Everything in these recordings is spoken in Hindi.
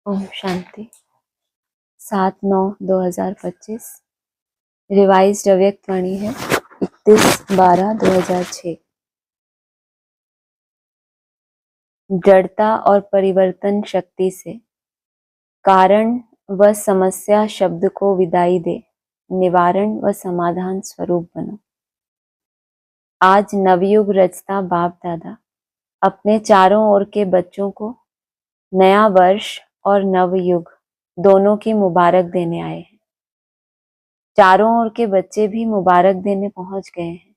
ओम शांति। 7/9/2025 रिवाइज्ड अव्यक्तवाणी है 31/12/2006। जड़ता और परिवर्तन शक्ति से कारण व समस्या शब्द को विदाई दे, निवारण व समाधान स्वरूप बनो। आज नवयुग रचता बाप दादा अपने चारों ओर के बच्चों को नया वर्ष और नवयुग दोनों की मुबारक देने आए हैं। चारों ओर के बच्चे भी मुबारक देने पहुंच गए हैं।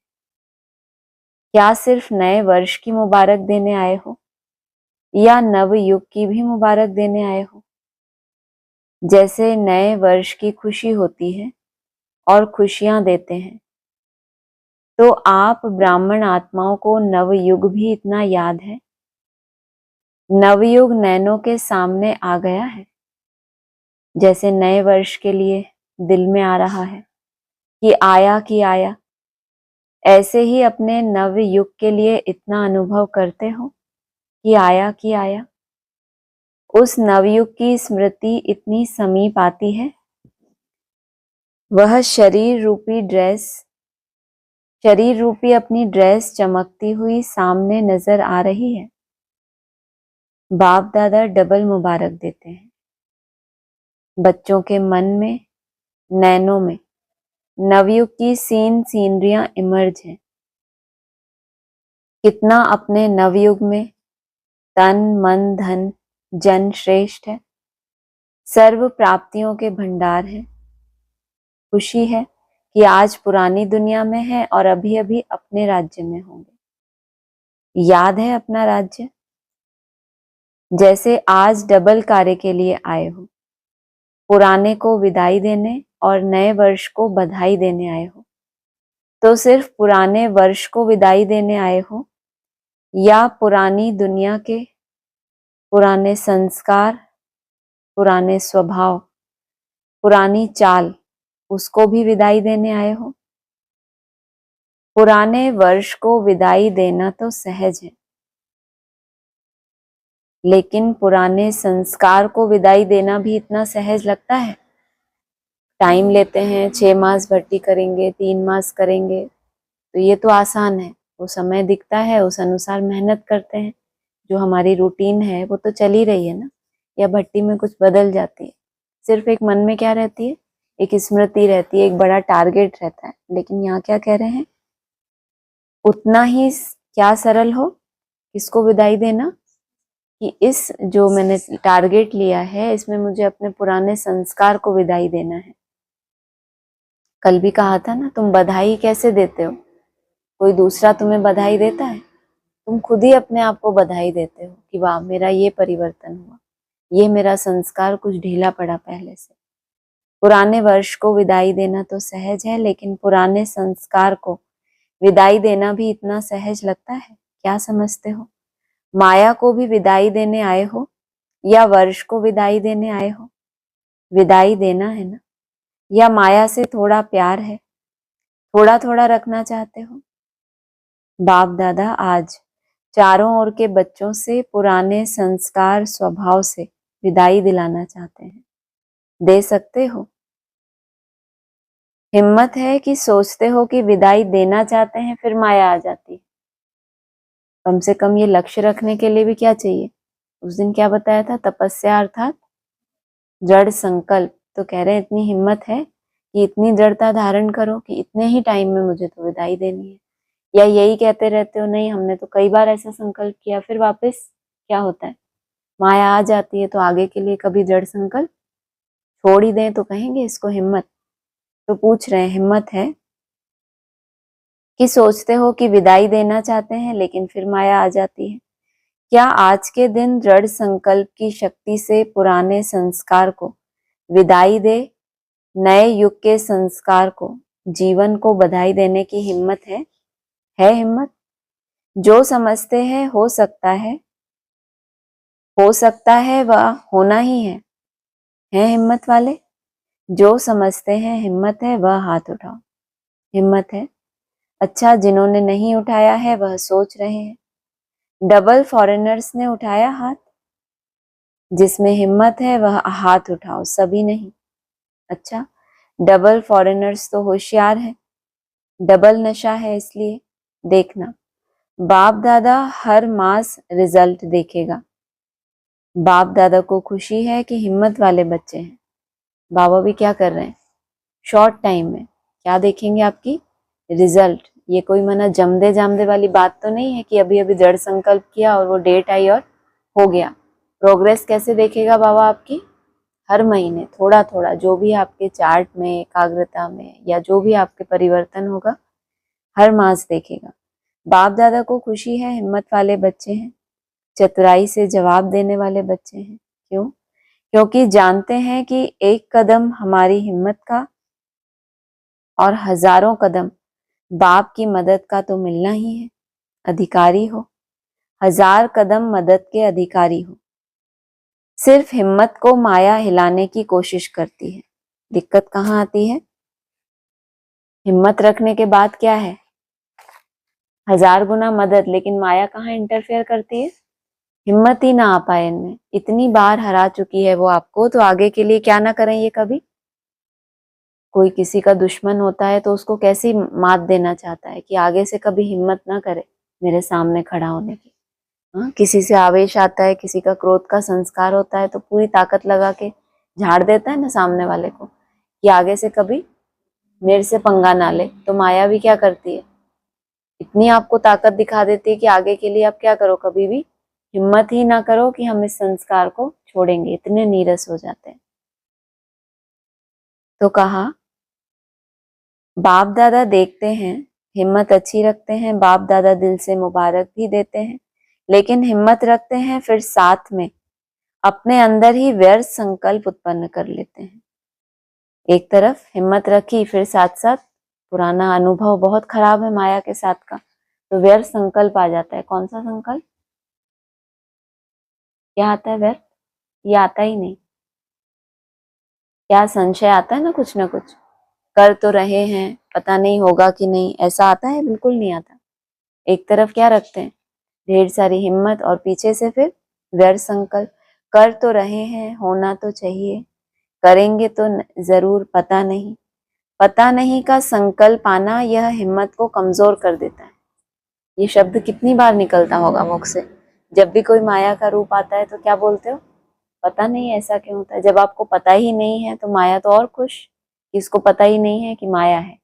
क्या सिर्फ नए वर्ष की मुबारक देने आए हो या नव युग की भी मुबारक देने आए हो? जैसे नए वर्ष की खुशी होती है और खुशियां देते हैं, तो आप ब्राह्मण आत्माओं को नव युग भी इतना याद है? नवयुग नैनों के सामने आ गया है, जैसे नए वर्ष के लिए दिल में आ रहा है कि आया, ऐसे ही अपने नव युग के लिए इतना अनुभव करते हो कि आया। उस नवयुग की स्मृति इतनी समीप आती है। वह शरीर रूपी अपनी ड्रेस चमकती हुई सामने नजर आ रही है। बाप दादा डबल मुबारक देते हैं। बच्चों के मन में, नैनों में नवयुग की सीनरियां इमर्ज हैं। कितना अपने नवयुग में तन मन धन जन श्रेष्ठ है, सर्व प्राप्तियों के भंडार है। खुशी है कि आज पुरानी दुनिया में है और अभी अभी अपने राज्य में होंगे। याद है अपना राज्य? जैसे आज डबल कार्य के लिए आए हो, पुराने को विदाई देने और नए वर्ष को बधाई देने आए हो। तो सिर्फ पुराने वर्ष को विदाई देने आए हो या पुरानी दुनिया के पुराने संस्कार, पुराने स्वभाव, पुरानी चाल, उसको भी विदाई देने आए हो? पुराने वर्ष को विदाई देना तो सहज है, लेकिन पुराने संस्कार को विदाई देना भी इतना सहज लगता है? टाइम लेते हैं, 6 मास भर्ती करेंगे, 3 मास करेंगे, तो ये तो आसान है। वो समय दिखता है, उस अनुसार मेहनत करते हैं। जो हमारी रूटीन है वो तो चल ही रही है ना, या भट्टी में कुछ बदल जाती है। सिर्फ एक मन में क्या रहती है, एक स्मृति रहती है, एक बड़ा टारगेट रहता है। लेकिन यहाँ क्या कह रहे हैं, उतना ही क्या सरल हो किसको विदाई देना, कि इस जो मैंने टारगेट लिया है, इसमें मुझे अपने पुराने संस्कार को विदाई देना है। कल भी कहा था ना, तुम बधाई कैसे देते हो? कोई दूसरा तुम्हें बधाई देता है? तुम खुद ही अपने आप को बधाई देते हो कि वाह, मेरा ये परिवर्तन हुआ, ये मेरा संस्कार कुछ ढीला पड़ा पहले से। पुराने वर्ष को विदाई देना तो सहज है, लेकिन पुराने संस्कार को विदाई देना भी इतना सहज लगता है? क्या समझते हो? माया को भी विदाई देने आए हो या वर्ष को विदाई देने आए हो? विदाई देना है ना? या माया से थोड़ा प्यार है, थोड़ा थोड़ा रखना चाहते हो? बाप दादा आज चारों ओर के बच्चों से पुराने संस्कार स्वभाव से विदाई दिलाना चाहते हैं। दे सकते हो? हिम्मत है कि सोचते हो कि विदाई देना चाहते हैं, फिर माया आ जाती है? कम से कम ये लक्ष्य रखने के लिए भी क्या चाहिए? उस दिन क्या बताया था, तपस्या अर्थात जड़ संकल्प। तो कह रहे हैं इतनी हिम्मत है कि इतनी जड़ता धारण करो कि इतने ही टाइम में मुझे तो विदाई देनी है। या यही कहते रहते हो, नहीं हमने तो कई बार ऐसा संकल्प किया, फिर वापस क्या होता है, माया आ जाती है, तो आगे के लिए कभी जड़ संकल्प छोड़ ही दें तो कहेंगे इसको हिम्मत? तो पूछ रहे हैं, हिम्मत है कि सोचते हो कि विदाई देना चाहते हैं, लेकिन फिर माया आ जाती है? क्या आज के दिन दृढ़ संकल्प की शक्ति से पुराने संस्कार को विदाई दे, नए युग के संस्कार को, जीवन को बधाई देने की हिम्मत है? है हिम्मत? जो समझते हैं हो सकता है वह होना ही है हिम्मत वाले? जो समझते हैं हिम्मत है वह हाथ उठाओ। हिम्मत है? अच्छा, जिन्होंने नहीं उठाया है वह सोच रहे हैं। डबल फॉरेनर्स ने उठाया हाथ? जिसमें हिम्मत है वह हाथ उठाओ, सभी नहीं। अच्छा, डबल फॉरेनर्स तो होशियार है, डबल नशा है, इसलिए देखना बाप दादा हर मास रिजल्ट देखेगा। बाप दादा को खुशी है कि हिम्मत वाले बच्चे हैं। बाबा भी क्या कर रहे हैं, शॉर्ट टाइम में क्या देखेंगे, आपकी रिजल्ट। ये कोई मना जमदे जामदे वाली बात तो नहीं है कि अभी अभी दृढ़ संकल्प किया और वो डेट आई और हो गया। प्रोग्रेस कैसे देखेगा बाबा आपकी, हर महीने थोड़ा थोड़ा, जो भी आपके चार्ट में, एकाग्रता में, या जो भी आपके परिवर्तन होगा हर मास देखेगा। बाप दादा को खुशी है, हिम्मत वाले बच्चे हैं, चतुराई से जवाब देने वाले बच्चे हैं। क्यों? क्योंकि जानते हैं कि एक कदम हमारी हिम्मत का और हजारों कदम बाप की मदद का तो मिलना ही है। अधिकारी हो, 1000 कदम मदद के अधिकारी हो। सिर्फ हिम्मत को माया हिलाने की कोशिश करती है। दिक्कत कहाँ आती है, हिम्मत रखने के बाद क्या है, 1000 गुना मदद, लेकिन माया कहाँ इंटरफेयर करती है, हिम्मत ही ना आ पाए इनमें। इतनी बार हरा चुकी है वो आपको, तो आगे के लिए क्या ना करें ये कभी। कोई किसी का दुश्मन होता है तो उसको कैसी मात देना चाहता है कि आगे से कभी हिम्मत ना करे मेरे सामने खड़ा होने की। हाँ, किसी से आवेश आता है, किसी का क्रोध का संस्कार होता है तो पूरी ताकत लगा के झाड़ देता है ना सामने वाले को कि आगे से कभी मेरे से पंगा ना ले। तो माया भी क्या करती है, इतनी आपको ताकत दिखा देती है कि आगे के लिए आप क्या करो, कभी भी हिम्मत ही ना करो कि हम इस संस्कार को छोड़ेंगे। इतने नीरस हो जाते हैं। तो कहा बाप दादा देखते हैं, हिम्मत अच्छी रखते हैं, बाप दादा दिल से मुबारक भी देते हैं, लेकिन हिम्मत रखते हैं फिर साथ में अपने अंदर ही व्यर्थ संकल्प उत्पन्न कर लेते हैं। एक तरफ हिम्मत रखी, फिर साथ साथ पुराना अनुभव बहुत खराब है माया के साथ का, तो व्यर्थ संकल्प आ जाता है। कौन सा संकल्प, क्या आता है व्यर्थ, ये आता ही नहीं। क्या संशय आता है ना कुछ कर तो रहे हैं, पता नहीं होगा कि नहीं, ऐसा आता है, बिल्कुल नहीं आता। एक तरफ क्या रखते हैं, ढेर सारी हिम्मत, और पीछे से फिर व्यर्थ संकल्प। कर तो रहे हैं, होना तो चाहिए, करेंगे तो जरूर, पता नहीं का संकल्प आना यह हिम्मत को कमजोर कर देता है। ये शब्द कितनी बार निकलता होगा मुख से, जब भी कोई माया का रूप आता है तो क्या बोलते हो, पता नहीं ऐसा क्यों होता है। जब आपको पता ही नहीं है तो माया तो और खुश, इसको पता ही नहीं है कि माया है।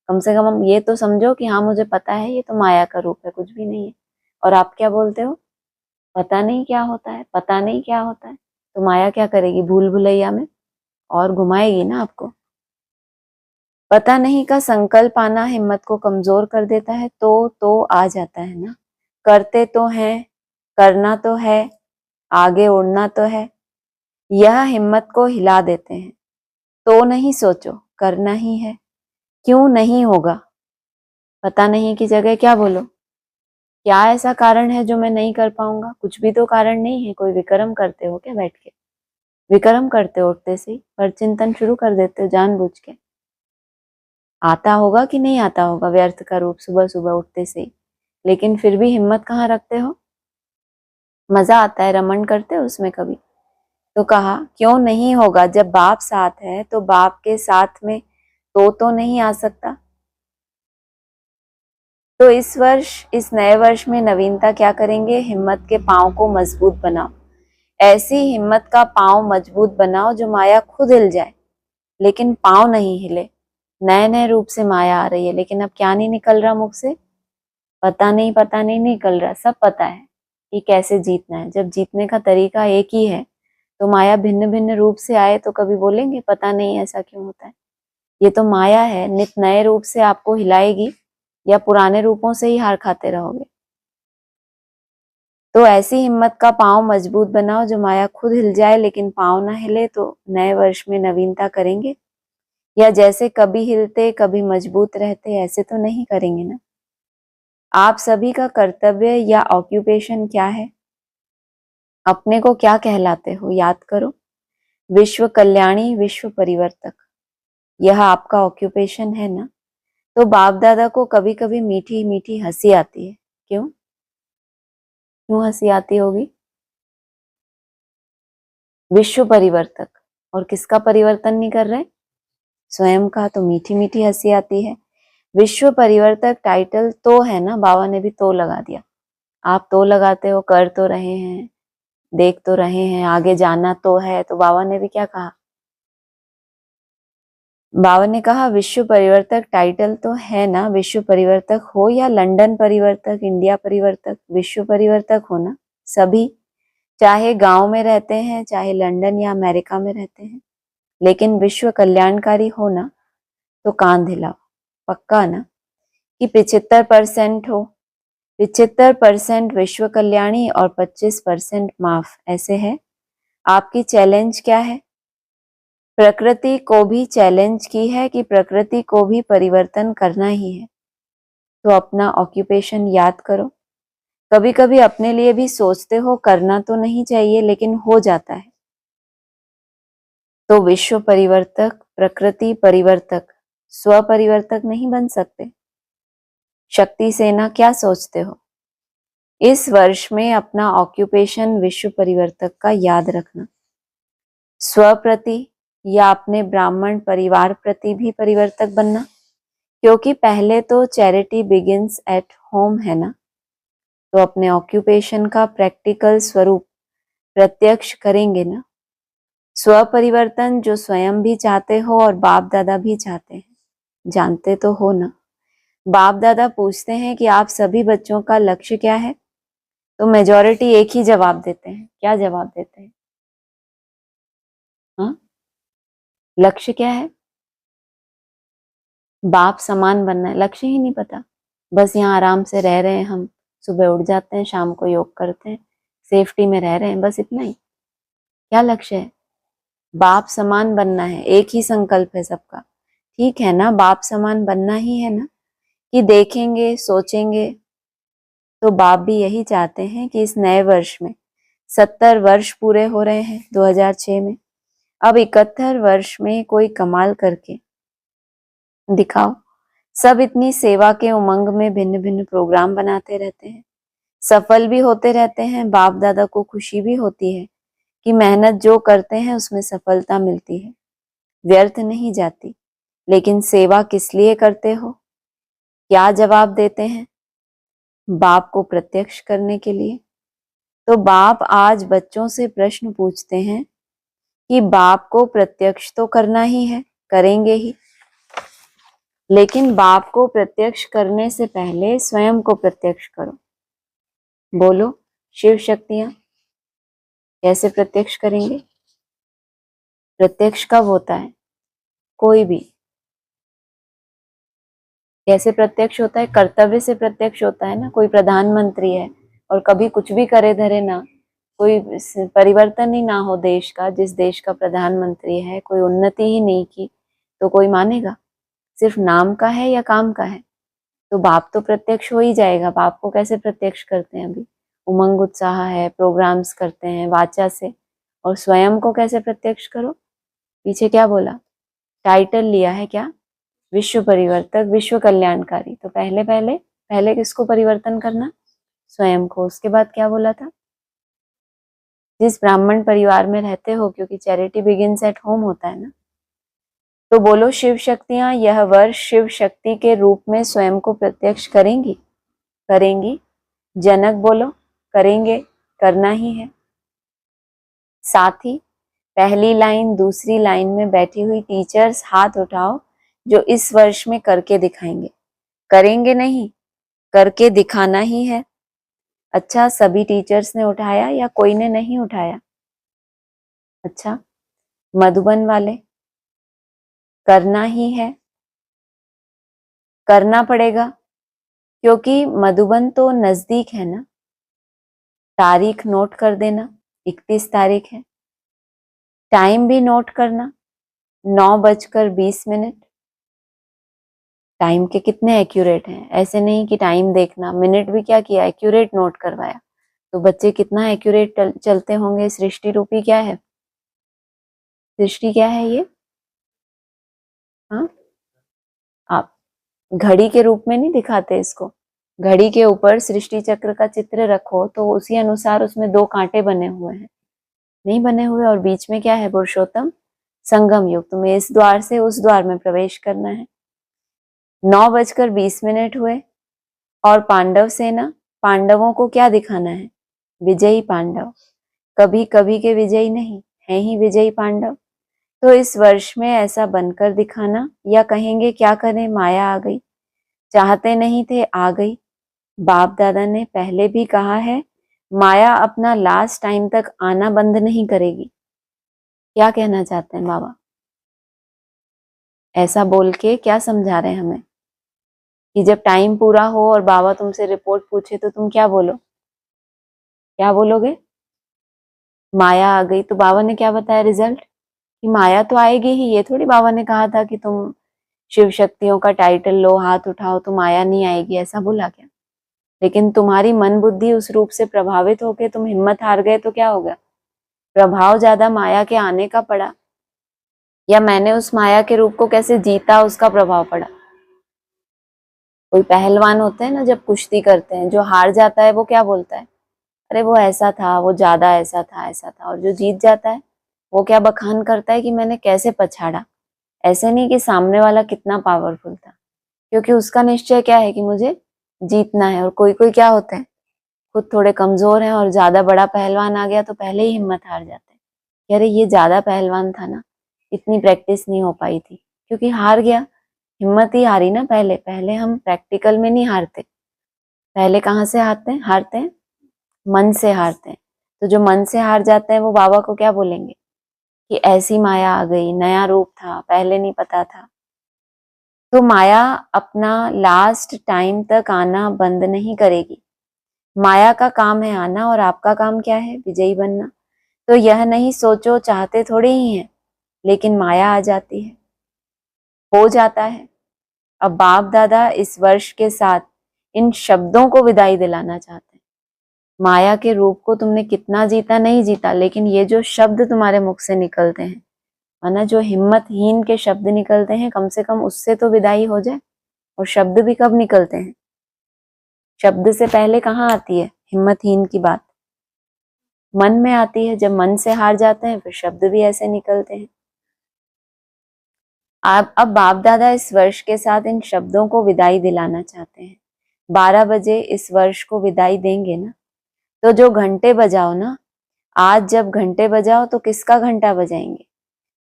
कम से कम हम ये तो समझो कि हाँ मुझे पता है ये तो माया का रूप है, कुछ भी नहीं है। और आप क्या बोलते हो, पता नहीं क्या होता है, पता नहीं क्या होता है। तो माया क्या करेगी, भूल भुलैया में और घुमाएगी ना आपको। पता नहीं का संकल्प आना हिम्मत को कमजोर कर देता है। तो आ जाता है ना, करते तो हैं, करना तो है, आगे उड़ना तो है, यह हिम्मत को हिला देते हैं। तो नहीं सोचो, करना ही है, क्यों नहीं होगा। पता नहीं की जगह क्या बोलो, क्या ऐसा कारण है जो मैं नहीं कर पाऊंगा। कुछ भी तो कारण नहीं है। कोई विक्रम करते हो क्या बैठ के, विक्रम करते हो उठते से ही, पर चिंतन शुरू कर देते हो जानबूझ के। आता होगा कि नहीं आता होगा व्यर्थ का रूप सुबह सुबह उठते से ही, लेकिन फिर भी हिम्मत कहाँ रखते हो। मजा आता है, रमण करते हो उसमें कभी। तो कहा क्यों नहीं होगा, जब बाप साथ है तो बाप के साथ में तो नहीं आ सकता। तो इस वर्ष, इस नए वर्ष में नवीनता क्या करेंगे, हिम्मत के पांव को मजबूत बनाओ। ऐसी हिम्मत का पांव मजबूत बनाओ जो माया खुद हिल जाए, लेकिन पांव नहीं हिले। नए नए रूप से माया आ रही है, लेकिन अब क्या नहीं निकल रहा मुख से, पता नहीं निकल रहा। सब पता है कि कैसे जीतना है। जब जीतने का तरीका एक ही है तो माया भिन्न भिन्न रूप से आए तो कभी बोलेंगे पता नहीं ऐसा क्यों होता है। ये तो माया है, नित नए रूप से आपको हिलाएगी, या पुराने रूपों से ही हार खाते रहोगे। तो ऐसी हिम्मत का पांव मजबूत बनाओ जो माया खुद हिल जाए, लेकिन पांव ना हिले। तो नए वर्ष में नवीनता करेंगे, या जैसे कभी हिलते कभी मजबूत रहते ऐसे तो नहीं करेंगे ना। आप सभी का कर्तव्य या ऑक्यूपेशन क्या है, अपने को क्या कहलाते हो, याद करो। विश्व कल्याणी, विश्व परिवर्तक, यह आपका ऑक्यूपेशन है ना। तो बाप दादा को कभी कभी मीठी मीठी हंसी आती है। क्यों, क्यों हंसी आती होगी, विश्व परिवर्तक। और किसका परिवर्तन नहीं कर रहे? स्वयं का। तो मीठी मीठी हंसी आती है। विश्व परिवर्तक टाइटल तो है ना, बाबा ने भी तो लगा दिया। आप तो लगाते हो, कर तो रहे हैं, देख तो रहे हैं, आगे जाना तो है। तो बाबा ने भी क्या कहा? बाबा ने कहा विश्व परिवर्तक टाइटल तो है ना, विश्व परिवर्तक हो या लंदन परिवर्तक, इंडिया परिवर्तक, विश्व परिवर्तक हो ना सभी, चाहे गांव में रहते हैं, चाहे लंदन या अमेरिका में रहते हैं, लेकिन विश्व कल्याणकारी हो ना। तो कान हिलाओ, पक्का ना कि 75% हो? 75% विश्व कल्याणी और 25% माफ, ऐसे है। आपकी चैलेंज क्या है? प्रकृति को भी चैलेंज की है कि प्रकृति को भी परिवर्तन करना ही है। तो अपना ऑक्यूपेशन याद करो। कभी कभी अपने लिए भी सोचते हो करना तो नहीं चाहिए, लेकिन हो जाता है। तो विश्व परिवर्तक, प्रकृति परिवर्तक, स्व परिवर्तक नहीं बन सकते? शक्ति सेना क्या सोचते हो? इस वर्ष में अपना ऑक्यूपेशन विश्व परिवर्तक का याद रखना। स्व प्रति या अपने ब्राह्मण परिवार प्रति भी परिवर्तक बनना, क्योंकि पहले तो चैरिटी बिगिंस एट होम है ना। तो अपने ऑक्यूपेशन का प्रैक्टिकल स्वरूप प्रत्यक्ष करेंगे ना। स्व परिवर्तन जो स्वयं भी चाहते हो और बाप दादा भी चाहते हैं, जानते तो हो ना। बाप दादा पूछते हैं कि आप सभी बच्चों का लक्ष्य क्या है, तो मेजॉरिटी एक ही जवाब देते हैं। क्या जवाब देते हैं? हाँ, लक्ष्य क्या है? बाप समान बनना है। लक्ष्य ही नहीं पता, बस यहाँ आराम से रह रहे हैं हम, सुबह उठ जाते हैं, शाम को योग करते हैं, सेफ्टी में रह रहे हैं, बस इतना ही। क्या लक्ष्य है? बाप समान बनना है। एक ही संकल्प है सबका, ठीक है ना? बाप समान बनना ही है ना, कि देखेंगे सोचेंगे। तो बाप भी यही चाहते हैं कि इस नए वर्ष में 70 वर्ष पूरे हो रहे हैं 2006 में, अब 71 वर्ष में कोई कमाल करके दिखाओ। सब इतनी सेवा के उमंग में भिन्न भिन्न प्रोग्राम बनाते रहते हैं, सफल भी होते रहते हैं। बाप दादा को खुशी भी होती है कि मेहनत जो करते हैं उसमें सफलता मिलती है, व्यर्थ नहीं जाती। लेकिन सेवा किस लिए करते हो? क्या जवाब देते हैं? बाप को प्रत्यक्ष करने के लिए। तो बाप आज बच्चों से प्रश्न पूछते हैं कि बाप को प्रत्यक्ष तो करना ही है, करेंगे ही, लेकिन बाप को प्रत्यक्ष करने से पहले स्वयं को प्रत्यक्ष करो। बोलो, शिव शक्तियां कैसे प्रत्यक्ष करेंगे? प्रत्यक्ष कब होता है? कोई भी कैसे प्रत्यक्ष होता है? कर्तव्य से प्रत्यक्ष होता है ना। कोई प्रधानमंत्री है और कभी कुछ भी करे धरे ना, कोई परिवर्तन ही ना हो देश का, जिस देश का प्रधानमंत्री है, कोई उन्नति ही नहीं की, तो कोई मानेगा? सिर्फ नाम का है या काम का है? तो बाप तो प्रत्यक्ष हो ही जाएगा। बाप को कैसे प्रत्यक्ष करते हैं? अभी उमंग उत्साह है, प्रोग्राम्स करते हैं वाचा से। और स्वयं को कैसे प्रत्यक्ष करो? पीछे क्या बोला? टाइटल लिया है क्या? विश्व परिवर्तक, विश्व कल्याणकारी। तो पहले पहले पहले किसको परिवर्तन करना? स्वयं को। उसके बाद क्या बोला था? जिस ब्राह्मण परिवार में रहते हो, क्योंकि चैरिटी बिगिंस एट होम होता है ना। तो बोलो, शिव शक्तियां यह वर्ष शिव शक्ति के रूप में स्वयं को प्रत्यक्ष करेंगी? करेंगी। जनक बोलो, करेंगे, करना ही है। साथ ही पहली लाइन दूसरी लाइन में बैठी हुई टीचर्स हाथ उठाओ जो इस वर्ष में करके दिखाएंगे। करेंगे नहीं, करके दिखाना ही है। अच्छा, सभी टीचर्स ने उठाया या कोई ने नहीं उठाया? अच्छा, मधुबन वाले, करना ही है, करना पड़ेगा, क्योंकि मधुबन तो नजदीक है ना। तारीख नोट कर देना, 31 तारीख है। टाइम भी नोट करना, 9:20। टाइम के कितने एक्यूरेट हैं? ऐसे नहीं कि टाइम देखना, मिनट भी क्या किया, एक्यूरेट नोट करवाया। तो बच्चे कितना एक्यूरेट चलते होंगे। सृष्टि रूपी क्या है? सृष्टि क्या है ये? हाँ, आप घड़ी के रूप में नहीं दिखाते इसको। घड़ी के ऊपर सृष्टि चक्र का चित्र रखो तो उसी अनुसार उसमें 2 कांटे बने हुए हैं। नहीं बने हुए, और बीच में क्या है? पुरुषोत्तम संगम युग। तुम्हें इस द्वार से उस द्वार में प्रवेश करना है। 9:20 हुए और पांडव सेना, पांडवों को क्या दिखाना है? विजयी पांडव। कभी कभी के विजयी नहीं, है ही विजयी पांडव। तो इस वर्ष में ऐसा बनकर दिखाना, या कहेंगे क्या करें, माया आ गई, चाहते नहीं थे आ गई। बाप दादा ने पहले भी कहा है, माया अपना लास्ट टाइम तक आना बंद नहीं करेगी। क्या कहना चाहते हैं बाबा? ऐसा बोल के क्या समझा रहे हैं हमें कि जब टाइम पूरा हो और बाबा तुमसे रिपोर्ट पूछे तो तुम क्या बोलो? क्या बोलोगे? माया आ गई। तो बाबा ने क्या बताया रिजल्ट? कि माया तो आएगी ही। ये थोड़ी बाबा ने कहा था कि तुम शिव शक्तियों का टाइटल लो, हाथ उठाओ तो माया नहीं आएगी, ऐसा बोला क्या? लेकिन तुम्हारी मन बुद्धि उस रूप से प्रभावित होके तुम हिम्मत हार गए तो क्या होगा? प्रभाव ज्यादा माया के आने का पड़ा, या मैंने उस माया के रूप को कैसे जीता उसका प्रभाव पड़ा। कोई पहलवान होते हैं ना, जब कुश्ती करते हैं, जो हार जाता है वो क्या बोलता है? अरे वो ऐसा था, वो ज्यादा ऐसा था, ऐसा था। और जो जीत जाता है वो क्या बखान करता है कि मैंने कैसे पछाड़ा। ऐसे नहीं कि सामने वाला कितना पावरफुल था, क्योंकि उसका निश्चय क्या है कि मुझे जीतना है। और कोई कोई क्या होते हैं, खुद थोड़े कमजोर हैं और ज्यादा बड़ा पहलवान आ गया तो पहले ही हिम्मत हार जाते हैं कि अरे ये ज्यादा पहलवान था ना, इतनी प्रैक्टिस नहीं हो पाई थी, क्योंकि हार गया, हिम्मत ही हारी ना। पहले पहले हम प्रैक्टिकल में नहीं हारते, पहले कहाँ से हारते हैं? मन से हारते हैं। तो जो मन से हार जाते हैं वो बाबा को क्या बोलेंगे कि ऐसी माया आ गई, नया रूप था, पहले नहीं पता था। तो माया अपना लास्ट टाइम तक आना बंद नहीं करेगी। माया का काम है आना, और आपका काम क्या है? विजयी बनना। तो यह नहीं सोचो, चाहते थोड़े ही हैं, लेकिन माया आ जाती है, हो जाता है। अब बाप दादा इस वर्ष के साथ इन शब्दों को विदाई दिलाना चाहते हैं। माया के रूप को तुमने कितना जीता, नहीं जीता, लेकिन ये जो शब्द तुम्हारे मुख से निकलते हैं, माना जो हिम्मतहीन के शब्द निकलते हैं, कम से कम उससे तो विदाई हो जाए। और शब्द भी कब निकलते हैं? शब्द से पहले कहाँ आती है हिम्मतहीन की बात? मन में आती है। जब मन से हार जाते हैं फिर शब्द भी ऐसे निकलते हैं। अब बाप दादा इस वर्ष के साथ इन शब्दों को विदाई दिलाना चाहते हैं। 12 बजे इस वर्ष को विदाई देंगे ना, तो जो घंटे बजाओ ना, आज जब घंटे बजाओ तो किसका घंटा बजाएंगे?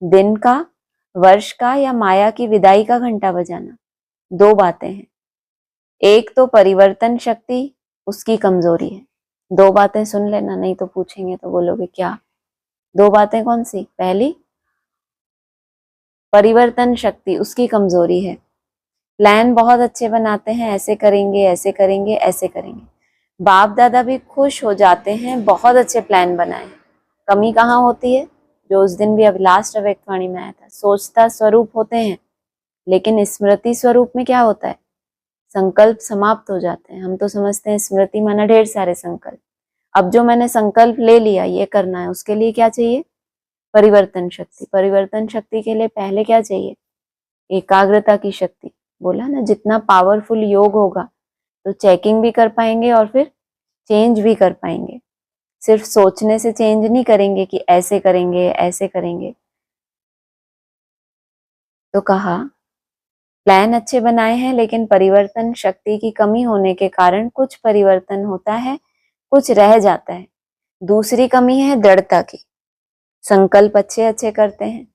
दिन का, वर्ष का, या माया की विदाई का घंटा बजाना? दो बातें हैं। एक तो परिवर्तन शक्ति, उसकी कमजोरी है। दो बातें सुन लेना, नहीं तो पूछेंगे तो बोलोगे क्या। दो बातें कौन सी? पहली, परिवर्तन शक्ति, उसकी कमजोरी है। प्लान बहुत अच्छे बनाते हैं, ऐसे करेंगे, ऐसे करेंगे, ऐसे करेंगे। बाप दादा भी खुश हो जाते हैं, बहुत अच्छे प्लान बनाए। कमी कहाँ होती है? जो उस दिन भी अब लास्ट अव्यक्तवाणी में आया था, सोचता स्वरूप होते हैं, लेकिन स्मृति स्वरूप में क्या होता है? संकल्प समाप्त हो जाते हैं। हम तो समझते हैं स्मृति माना ढेर सारे संकल्प। अब जो मैंने संकल्प ले लिया ये करना है, उसके लिए क्या चाहिए? परिवर्तन शक्ति। परिवर्तन शक्ति के लिए पहले क्या चाहिए? एकाग्रता की शक्ति। बोला ना, जितना पावरफुल योग होगा तो चेकिंग भी कर पाएंगे और फिर चेंज भी कर पाएंगे। सिर्फ सोचने से चेंज नहीं करेंगे कि ऐसे करेंगे, ऐसे करेंगे। तो कहा प्लान अच्छे बनाए हैं, लेकिन परिवर्तन शक्ति की कमी होने के कारण कुछ परिवर्तन होता है, कुछ रह जाता है। दूसरी कमी है दृढ़ता की। संकल्प अच्छे अच्छे करते हैं,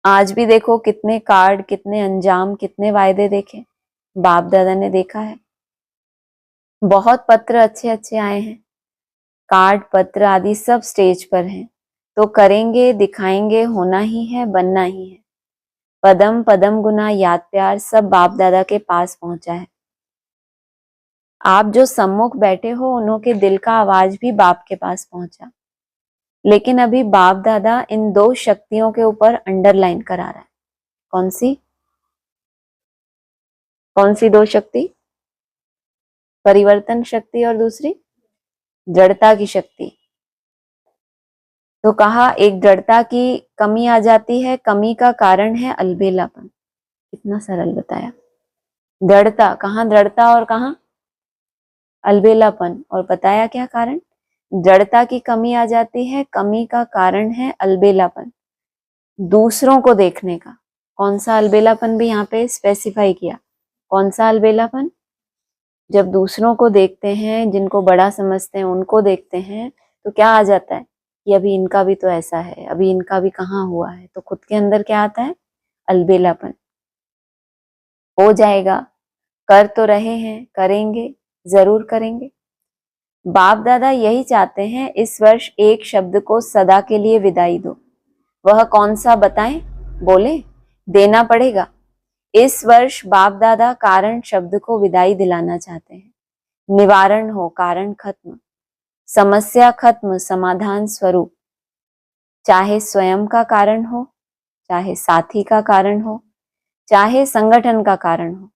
आज भी देखो कितने कार्ड, कितने अंजाम, कितने वायदे देखे, बाप दादा ने देखा है। बहुत पत्र अच्छे अच्छे आए हैं, कार्ड, पत्र आदि सब स्टेज पर हैं। तो करेंगे, दिखाएंगे, होना ही है, बनना ही है। पदम पदम गुना याद प्यार सब बाप दादा के पास पहुंचा है। आप जो सम्मुख बैठे हो उन्होंने दिल का आवाज भी बाप के पास पहुंचा। लेकिन अभी बाप दादा इन दो शक्तियों के ऊपर अंडरलाइन करा रहा है। कौन सी? कौन सी दो शक्ति? परिवर्तन शक्ति और दूसरी दृढ़ता की शक्ति। तो कहा एक दृढ़ता की कमी आ जाती है, कमी का कारण है अलबेलापन। कितना सरल बताया। दृढ़ता, कहाँ दृढ़ता और कहाँ अलबेलापन, और बताया क्या कारण? जड़ता की कमी आ जाती है। कमी का कारण है अलबेलापन, दूसरों को देखने का। कौन सा अलबेलापन भी यहाँ पे स्पेसिफाई किया, कौन सा अलबेलापन? जब दूसरों को देखते हैं, जिनको बड़ा समझते हैं, उनको देखते हैं, तो क्या आ जाता है कि अभी इनका भी तो ऐसा है, अभी इनका भी कहाँ हुआ है। तो खुद के अंदर क्या आता है? अलबेलापन। हो जाएगा, कर तो रहे हैं, करेंगे, जरूर करेंगे। बाप दादा यही चाहते हैं, इस वर्ष एक शब्द को सदा के लिए विदाई दो। वह कौन सा बताएं? बोले, देना पड़ेगा। इस वर्ष बाप दादा कारण शब्द को विदाई दिलाना चाहते हैं। निवारण हो, कारण खत्म, समस्या खत्म, समाधान स्वरूप। चाहे स्वयं का कारण हो, चाहे साथी का कारण हो, चाहे संगठन का कारण हो,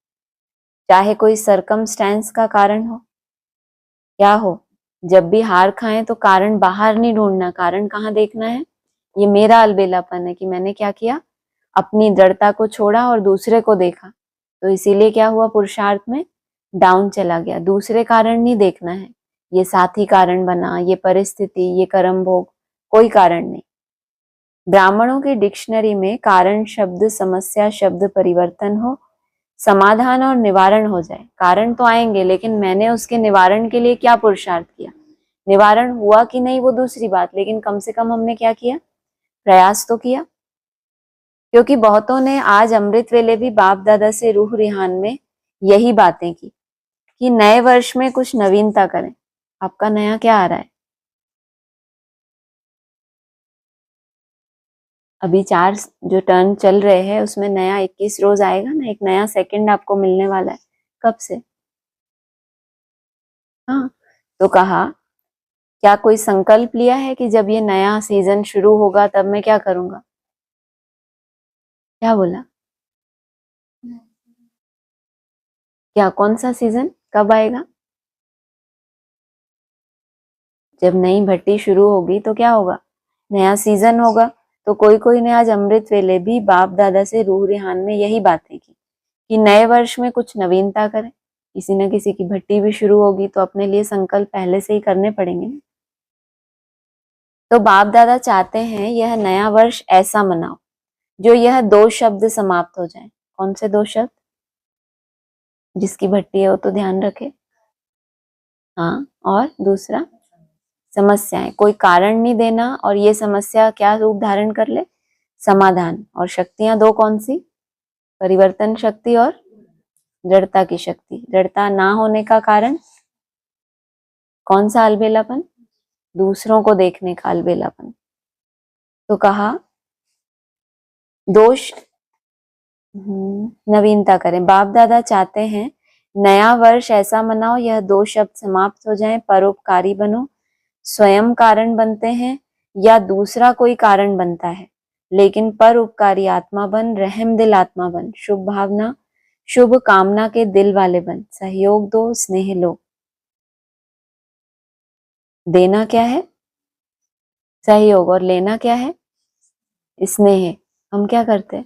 चाहे कोई सरकमस्टेंस का कारण हो, क्या हो, जब भी हार खाएं तो कारण बाहर नहीं ढूंढना, कारण कहाँ देखना है? ये मेरा अलबेलापन है कि मैंने क्या किया, अपनी दृढ़ता को छोड़ा और दूसरे को देखा, तो इसीलिए क्या हुआ, पुरुषार्थ में डाउन चला गया। दूसरे कारण नहीं देखना है, ये साथी कारण बना, ये परिस्थिति, ये कर्म भोग, कोई कारण नहीं। ब्राह्मणों की डिक्शनरी में कारण शब्द समस्या शब्द परिवर्तन हो, समाधान और निवारण हो जाए। कारण तो आएंगे, लेकिन मैंने उसके निवारण के लिए क्या पुरुषार्थ किया। निवारण हुआ कि नहीं वो दूसरी बात, लेकिन कम से कम हमने क्या किया, प्रयास तो किया। क्योंकि बहुतों ने आज अमृत वेले भी बाप दादा से रूह रिहान में यही बातें की कि नए वर्ष में कुछ नवीनता करें। आपका नया क्या आ रहा है? अभी 4 जो टर्न चल रहे हैं उसमें नया 21 रोज आएगा ना, एक नया सेकंड आपको मिलने वाला है। कब से? हाँ, तो कहा क्या कोई संकल्प लिया है कि जब ये नया सीजन शुरू होगा तब मैं क्या करूंगा? क्या बोला? क्या, कौन सा सीजन कब आएगा? जब नई भट्टी शुरू होगी तो क्या होगा, नया सीजन होगा। तो कोई ने आज अमृत वेले भी बाप दादा से रूह रिहान में यही बातें की कि नए वर्ष में कुछ नवीनता करें। किसी न किसी की भट्टी भी शुरू होगी तो अपने लिए संकल्प पहले से ही करने पड़ेंगे ना। तो बाप दादा चाहते हैं यह नया वर्ष ऐसा मनाओ जो यह 2 शब्द समाप्त हो जाए। कौन से 2 शब्द? जिसकी भट्टी है वो तो ध्यान रखे। हाँ, और दूसरा समस्याएं, कोई कारण नहीं देना, और ये समस्या क्या रूप धारण कर ले, समाधान। और शक्तियां 2 कौन सी? परिवर्तन शक्ति और दृढ़ता की शक्ति। दृढ़ता ना होने का कारण कौन सा अलबेलापन? दूसरों को देखने का अलबेलापन। तो कहा दोष नवीनता करें। बाप दादा चाहते हैं नया वर्ष ऐसा मनाओ यह 2 शब्द समाप्त हो जाएं। परोपकारी बनो, स्वयं कारण बनते हैं या दूसरा कोई कारण बनता है, लेकिन परोपकारी आत्मा बन, रहम दिल आत्मा बन, शुभ भावना शुभ कामना के दिल वाले बन, सहयोग दो, स्नेह लो। देना क्या है? सहयोग। और लेना क्या है? स्नेह। हम क्या करते हैं?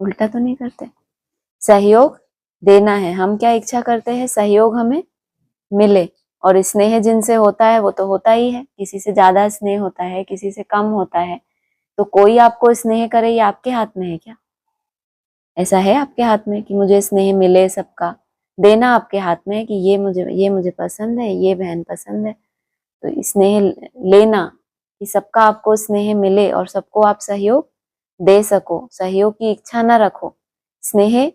उल्टा तो नहीं करते। सहयोग देना है, हम क्या इच्छा करते हैं, सहयोग हमें मिले। और स्नेह जिनसे होता है वो तो होता ही है, किसी से ज्यादा स्नेह होता है, किसी से कम होता है। तो कोई आपको स्नेह करे ये आपके हाथ में है क्या? ऐसा है आपके हाथ में कि मुझे स्नेह मिले सबका? देना आपके हाथ में है कि ये मुझे पसंद है, ये बहन पसंद है। तो स्नेह लेना कि सबका आपको स्नेह मिले और सबको आप सहयोग दे सको, सहयोग की इच्छा ना रखो। स्नेह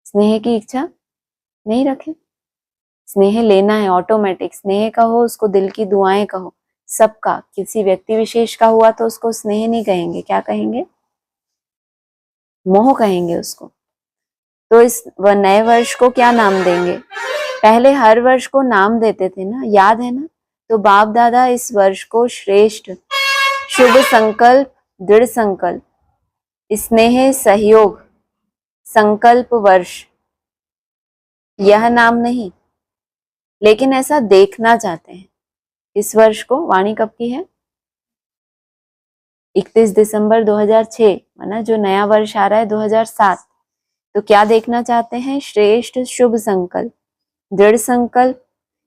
स्नेह की इच्छा नहीं रखे। स्नेह लेना है ऑटोमेटिक। स्नेह कहो उसको दिल की दुआएं कहो, सबका। किसी व्यक्ति विशेष का हुआ तो उसको स्नेह नहीं कहेंगे, क्या कहेंगे? मोह कहेंगे उसको। तो इस नए वर्ष को क्या नाम देंगे? पहले हर वर्ष को नाम देते थे ना, याद है ना? तो बाप दादा इस वर्ष को श्रेष्ठ, शुभ संकल्प, दृढ़ संकल्प, स्नेह, सहयोग, संकल्प वर्ष, यह नाम नहीं, लेकिन ऐसा देखना चाहते हैं। इस वर्ष को, वाणी कब की है? 31 दिसंबर 2006, माना जो नया वर्ष आ रहा है 2007। तो क्या देखना चाहते हैं? श्रेष्ठ शुभ संकल्प, दृढ़ संकल्प,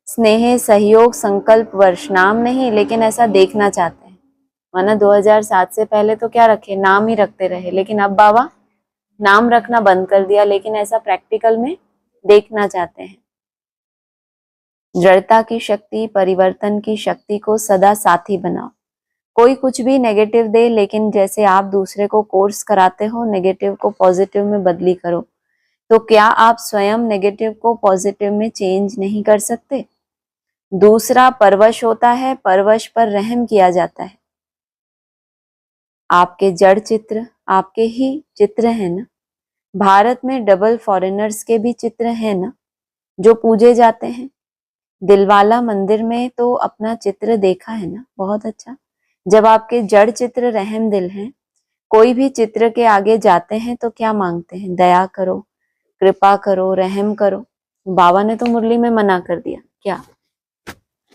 स्नेह, सहयोग, संकल्प वर्ष, नाम नहीं लेकिन ऐसा देखना चाहते हैं। माना 2007 से पहले तो क्या रखे, नाम ही रखते रहे, लेकिन अब बाबा नाम रखना बंद कर दिया, लेकिन ऐसा प्रैक्टिकल में देखना चाहते हैं। दृढ़ता की शक्ति, परिवर्तन की शक्ति को सदा साथी बनाओ। कोई कुछ भी नेगेटिव दे, लेकिन जैसे आप दूसरे को कोर्स कराते हो नेगेटिव को पॉजिटिव में बदली करो, तो क्या आप स्वयं नेगेटिव को पॉजिटिव में चेंज नहीं कर सकते? दूसरा परवश होता है, परवश पर रहम किया जाता है। आपके जड़ चित्र आपके ही चित्र है ना। भारत में डबल फॉरेनर्स के भी चित्र हैं ना, जो पूजे जाते हैं। दिलवाला मंदिर में तो अपना चित्र देखा है ना, बहुत अच्छा। जब आपके जड़ चित्र रहम दिल हैं, कोई भी चित्र के आगे जाते हैं तो क्या मांगते हैं? दया करो, कृपा करो, रहम करो। बाबा ने तो मुरली में मना कर दिया क्या,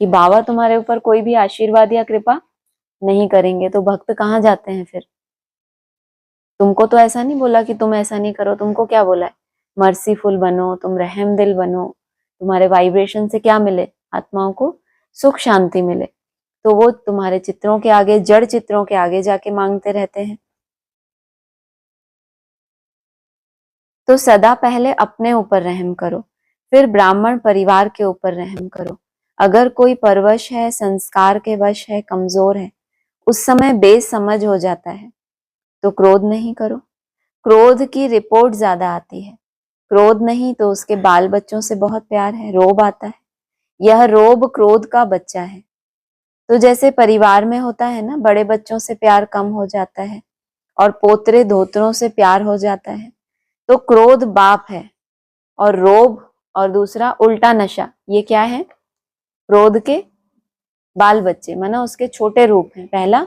कि बाबा तुम्हारे ऊपर कोई भी आशीर्वाद या कृपा नहीं करेंगे, तो भक्त कहाँ जाते हैं फिर? तुमको तो ऐसा नहीं बोला कि तुम ऐसा नहीं करो, तुमको क्या बोला है? मर्सीफुल बनो, तुम रहम दिल बनो। तुम्हारे वाइब्रेशन से क्या मिले? आत्माओं को सुख शांति मिले। तो वो तुम्हारे चित्रों के आगे, जड़ चित्रों के आगे जाके मांगते रहते हैं। तो सदा पहले अपने ऊपर रहम करो, फिर ब्राह्मण परिवार के ऊपर रहम करो। अगर कोई परवश है, संस्कार के वश है, कमजोर है, उस समय बेसमझ हो जाता है, तो क्रोध नहीं करो। क्रोध की रिपोर्ट ज्यादा आती है। क्रोध नहीं तो उसके बाल बच्चों से बहुत प्यार है, रोब आता है। यह रोब क्रोध का बच्चा है। तो जैसे परिवार में होता है ना, बड़े बच्चों से प्यार कम हो जाता है और पोतरे धोतरों से प्यार हो जाता है, तो क्रोध बाप है और रोब और दूसरा उल्टा नशा, ये क्या है? क्रोध के बाल बच्चे, माना उसके छोटे रूप हैं। पहला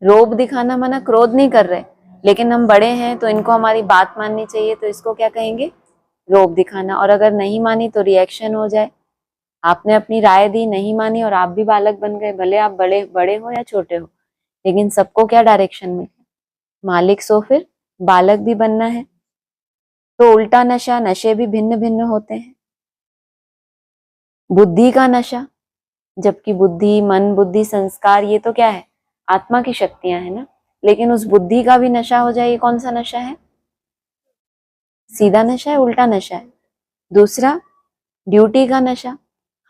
रोब दिखाना, माना क्रोध नहीं कर रहे, लेकिन हम बड़े हैं तो इनको हमारी बात माननी चाहिए, तो इसको क्या कहेंगे? रोब दिखाना। और अगर नहीं मानी तो रिएक्शन हो जाए। आपने अपनी राय दी, नहीं मानी और आप भी बालक बन गए, भले आप बड़े बड़े हो या छोटे हो, लेकिन सबको क्या डायरेक्शन में? मालिक सो फिर बालक भी बनना है। तो उल्टा नशा, नशे भी भिन्न भिन्न होते हैं। बुद्धि का नशा, जबकि बुद्धि, मन, बुद्धि, संस्कार, ये तो क्या है? आत्मा की शक्तियां है ना। लेकिन उस बुद्धि का भी नशा हो जाए, ये कौन सा नशा है? सीधा नशा है, उल्टा नशा है। दूसरा ड्यूटी का नशा,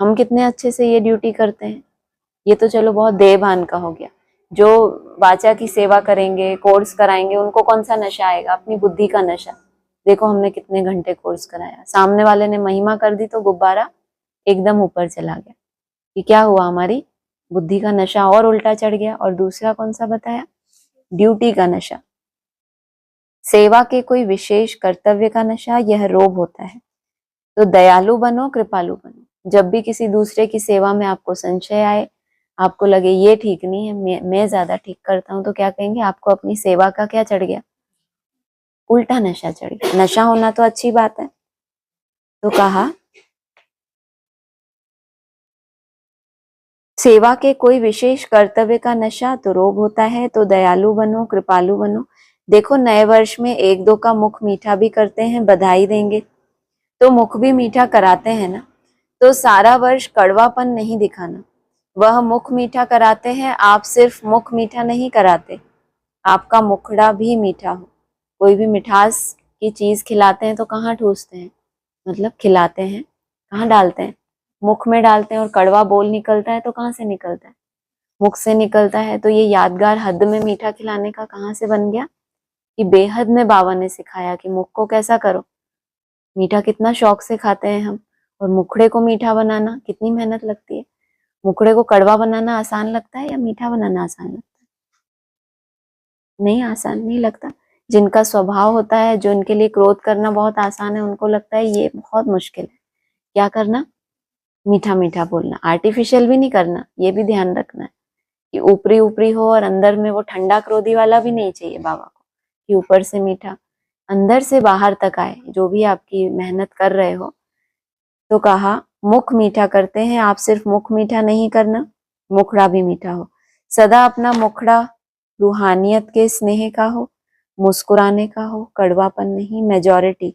हम कितने अच्छे से ये ड्यूटी करते हैं, ये तो चलो बहुत देहभान का हो गया। जो वाचा की सेवा करेंगे, कोर्स कराएंगे, उनको कौन सा नशा आएगा? अपनी बुद्धि का नशा। देखो हमने कितने घंटे कोर्स कराया, सामने वाले ने महिमा कर दी तो गुब्बारा एकदम ऊपर चला गया, कि क्या हुआ? हमारी बुद्धि का नशा और उल्टा चढ़ गया। और दूसरा कौन सा बताया? ड्यूटी का नशा, सेवा के कोई विशेष कर्तव्य का नशा, यह रोग होता है। तो दयालु बनो, कृपालु बनो। जब भी किसी दूसरे की सेवा में आपको संशय आए, आपको लगे ये ठीक नहीं है, मैं ज्यादा ठीक करता हूं, तो क्या कहेंगे? आपको अपनी सेवा का क्या चढ़ गया? उल्टा नशा चढ़ गया। नशा होना तो अच्छी बात है। तो कहा सेवा के कोई विशेष कर्तव्य का नशा तो रोग होता है। तो दयालु बनो, कृपालु बनो। देखो नए वर्ष में एक दो का मुख मीठा भी करते हैं, बधाई देंगे तो मुख भी मीठा कराते हैं ना। तो सारा वर्ष कड़वापन नहीं दिखाना, वह मुख मीठा कराते हैं। आप सिर्फ मुख मीठा नहीं कराते, आपका मुखड़ा भी मीठा हो। कोई भी मिठास की चीज खिलाते हैं तो कहाँ ठूसते हैं? मतलब खिलाते हैं, कहाँ डालते हैं? मुख में डालते हैं। और कड़वा बोल निकलता है तो कहाँ से निकलता है? मुख से निकलता है। तो ये यादगार हद में मीठा खिलाने का कहाँ से बन गया? कि बेहद में बाबा ने सिखाया कि मुख को कैसा करो। मीठा कितना शौक से खाते हैं हम, और मुखड़े को मीठा बनाना कितनी मेहनत लगती है। मुखड़े को कड़वा बनाना आसान लगता है या मीठा बनाना आसान लगता है? नहीं, आसान नहीं लगता। जिनका स्वभाव होता है, जो इनके लिए क्रोध करना बहुत आसान है, उनको लगता है ये बहुत मुश्किल है। क्या करना? मीठा मीठा बोलना। आर्टिफिशियल भी नहीं करना, ये भी ध्यान रखना है कि ऊपरी ऊपरी हो और अंदर में वो ठंडा क्रोधी वाला भी नहीं चाहिए बाबा को, कि ऊपर से मीठा अंदर से बाहर तक आए, जो भी आपकी मेहनत कर रहे हो। तो कहा मुख मीठा करते हैं, आप सिर्फ मुख मीठा नहीं करना, मुखड़ा भी मीठा हो। सदा अपना मुखड़ा रूहानियत के स्नेह का हो, मुस्कुराने का हो, कड़वापन नहीं, मेजॉरिटी।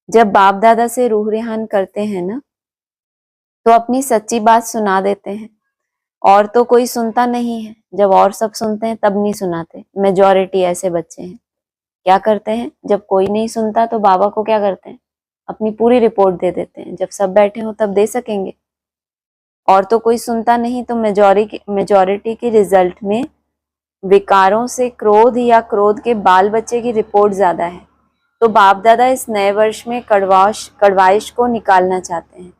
जब बाप दादा से रूह रेहान करते हैं ना, तो अपनी सच्ची बात सुना देते हैं, और तो कोई सुनता नहीं है। जब और सब सुनते हैं तब नहीं सुनाते। मेजॉरिटी ऐसे बच्चे हैं। क्या करते हैं, जब कोई नहीं सुनता तो बाबा को क्या करते हैं, अपनी पूरी रिपोर्ट दे देते हैं। जब सब बैठे हो तब दे सकेंगे। और तो कोई सुनता नहीं तो मेजॉरिटी के रिजल्ट में विकारों से क्रोध या क्रोध के बाल बच्चे की रिपोर्ट ज्यादा है। तो बाप दादा इस नए वर्ष में कड़वाइश को निकालना चाहते हैं।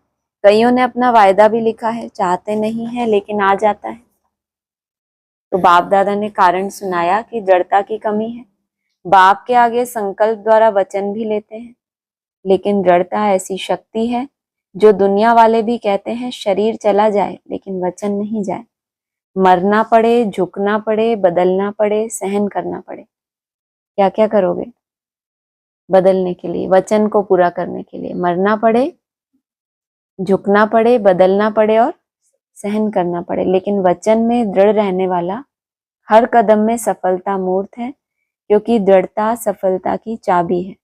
कईयों ने अपना वायदा भी लिखा है, चाहते नहीं है लेकिन आ जाता है। तो बाप दादा ने कारण सुनाया कि दृढ़ता की कमी है। बाप के आगे संकल्प द्वारा वचन भी लेते हैं, लेकिन दृढ़ता ऐसी शक्ति है जो दुनिया वाले भी कहते हैं शरीर चला जाए लेकिन वचन नहीं जाए। मरना पड़े, झुकना पड़े, बदलना पड़े, सहन करना पड़े, क्या क्या करोगे बदलने के लिए, वचन को पूरा करने के लिए? मरना पड़े, झुकना पड़े, बदलना पड़े और सहन करना पड़े। लेकिन वचन में दृढ़ रहने वाला हर कदम में सफलता मूर्त है, क्योंकि दृढ़ता सफलता की चाबी है।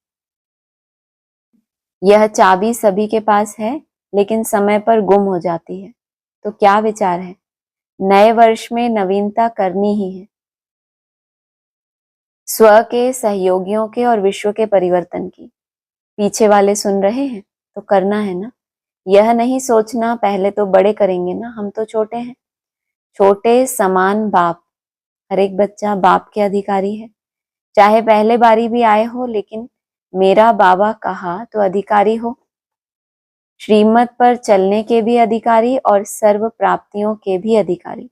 यह चाबी सभी के पास है, लेकिन समय पर गुम हो जाती है। तो क्या विचार है? नए वर्ष में नवीनता करनी ही है, स्व के, सहयोगियों के और विश्व के परिवर्तन की। पीछे वाले सुन रहे हैं तो करना है ना। यह नहीं सोचना पहले तो बड़े करेंगे ना, हम तो छोटे हैं। छोटे समान बाप, हर एक बच्चा बाप के अधिकारी है। चाहे पहले बारी भी आए हो, लेकिन मेरा बाबा कहा तो अधिकारी हो। श्रीमत पर चलने के भी अधिकारी और सर्व प्राप्तियों के भी अधिकारी।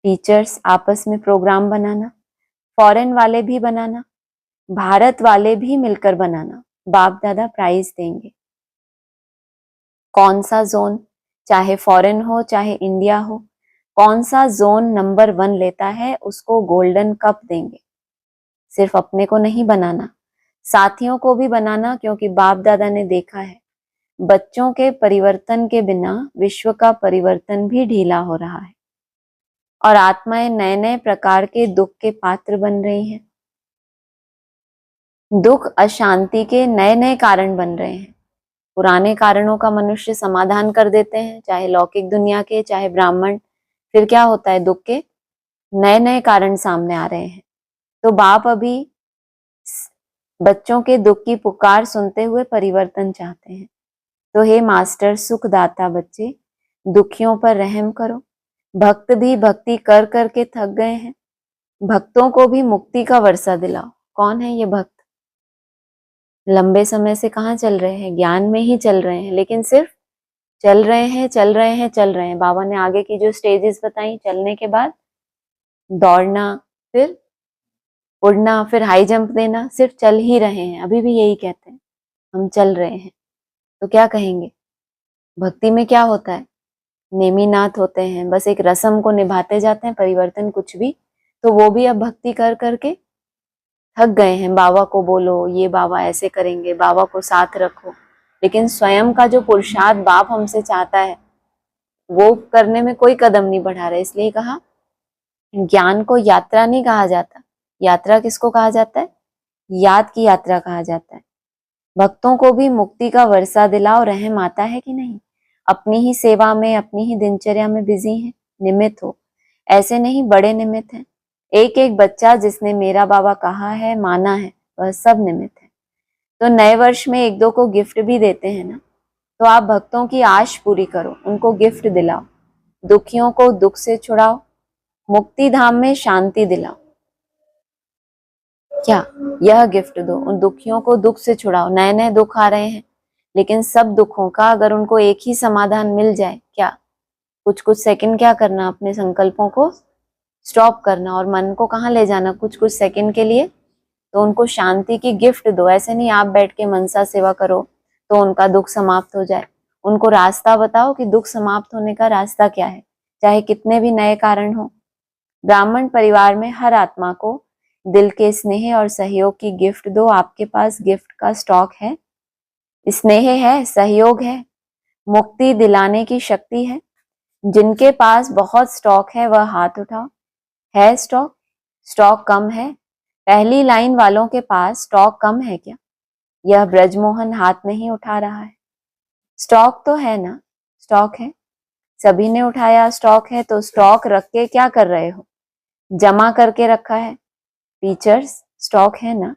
टीचर्स आपस में प्रोग्राम बनाना, फॉरेन वाले भी बनाना, भारत वाले भी मिलकर बनाना। बाप दादा प्राइज देंगे। कौन सा जोन, चाहे फॉरेन हो चाहे इंडिया हो, कौन सा जोन नंबर 1 लेता है उसको गोल्डन कप देंगे। सिर्फ अपने को नहीं बनाना, साथियों को भी बनाना, क्योंकि बाप दादा ने देखा है बच्चों के परिवर्तन के बिना विश्व का परिवर्तन भी ढीला हो रहा है और आत्माएं नए नए प्रकार के दुख के पात्र बन रही हैं। दुख अशांति के नए नए कारण बन रहे हैं। पुराने कारणों का मनुष्य समाधान कर देते हैं, चाहे लौकिक दुनिया के चाहे ब्राह्मण। फिर क्या होता है, दुख के नए नए कारण सामने आ रहे हैं। तो बाप अभी बच्चों के दुख की पुकार सुनते हुए परिवर्तन चाहते हैं। तो हे मास्टर सुखदाता बच्चे, दुखियों पर रहम करो। भक्त भी भक्ति कर करके थक गए हैं, भक्तों को भी मुक्ति का वर्षा दिलाओ। कौन है ये भक्त? लंबे समय से कहाँ चल रहे हैं, ज्ञान में ही चल रहे हैं, लेकिन सिर्फ चल रहे हैं, चल रहे हैं, चल रहे हैं। बाबा ने आगे की जो स्टेजेस बताई, चलने के बाद दौड़ना, फिर उड़ना, फिर हाई जंप देना, सिर्फ चल ही रहे हैं। अभी भी यही कहते हैं, हम चल रहे हैं। तो क्या कहेंगे, भक्ति में क्या होता है? नेमीनाथ होते हैं, बस एक रस्म को निभाते जाते हैं, परिवर्तन कुछ भी। तो वो भी अब भक्ति कर करके थक गए हैं। बाबा को बोलो, ये बाबा ऐसे करेंगे, बाबा को साथ रखो, लेकिन स्वयं का जो पुरुषार्थ बाप हमसे चाहता है वो करने में कोई कदम नहीं बढ़ा रहे। इसलिए कहा, ज्ञान को यात्रा नहीं कहा जाता। यात्रा किसको कहा जाता है? याद की यात्रा कहा जाता है। भक्तों को भी मुक्ति का वर्षा दिलाओ। रहम आता है कि नहीं? अपनी ही सेवा में, अपनी ही दिनचर्या में बिजी है, निमित्त हो। ऐसे नहीं, बड़े निमित्त हैं। एक एक बच्चा जिसने मेरा बाबा कहा है, माना है, वह सब निमित्त है। तो नए वर्ष में एक दो को गिफ्ट भी देते हैं ना, तो आप भक्तों की आश पूरी करो, उनको गिफ्ट दिलाओ। दुखियों को दुख से छुड़ाओ, मुक्ति धाम में शांति दिलाओ। क्या यह गिफ्ट दो, उन दुखियों को दुख से छुड़ाओ। नए नए दुख आ रहे हैं, लेकिन सब दुखों का अगर उनको एक ही समाधान मिल जाए, क्या कुछ कुछ सेकंड क्या करना, अपने संकल्पों को स्टॉप करना और मन को कहाँ ले जाना, कुछ कुछ सेकंड के लिए। तो उनको शांति की गिफ्ट दो। ऐसे नहीं आप बैठ के मनसा सेवा करो तो उनका दुख समाप्त हो जाए। उनको रास्ता बताओ कि दुख समाप्त होने का रास्ता क्या है, चाहे कितने भी नए कारण हो। ब्राह्मण परिवार में हर आत्मा को दिल के स्नेह और सहयोग की गिफ्ट दो। आपके पास गिफ्ट का स्टॉक है, स्नेह है, सहयोग है, मुक्ति दिलाने की शक्ति है। जिनके पास बहुत स्टॉक है वह हाथ उठाओ। है स्टॉक? स्टॉक कम है? पहली लाइन वालों के पास स्टॉक कम है क्या? यह ब्रजमोहन हाथ नहीं उठा रहा है। स्टॉक तो है ना, स्टॉक है, सभी ने उठाया, स्टॉक है, तो स्टॉक रख के क्या कर रहे हो? जमा करके रखा है। टीचर्स स्टॉक है ना,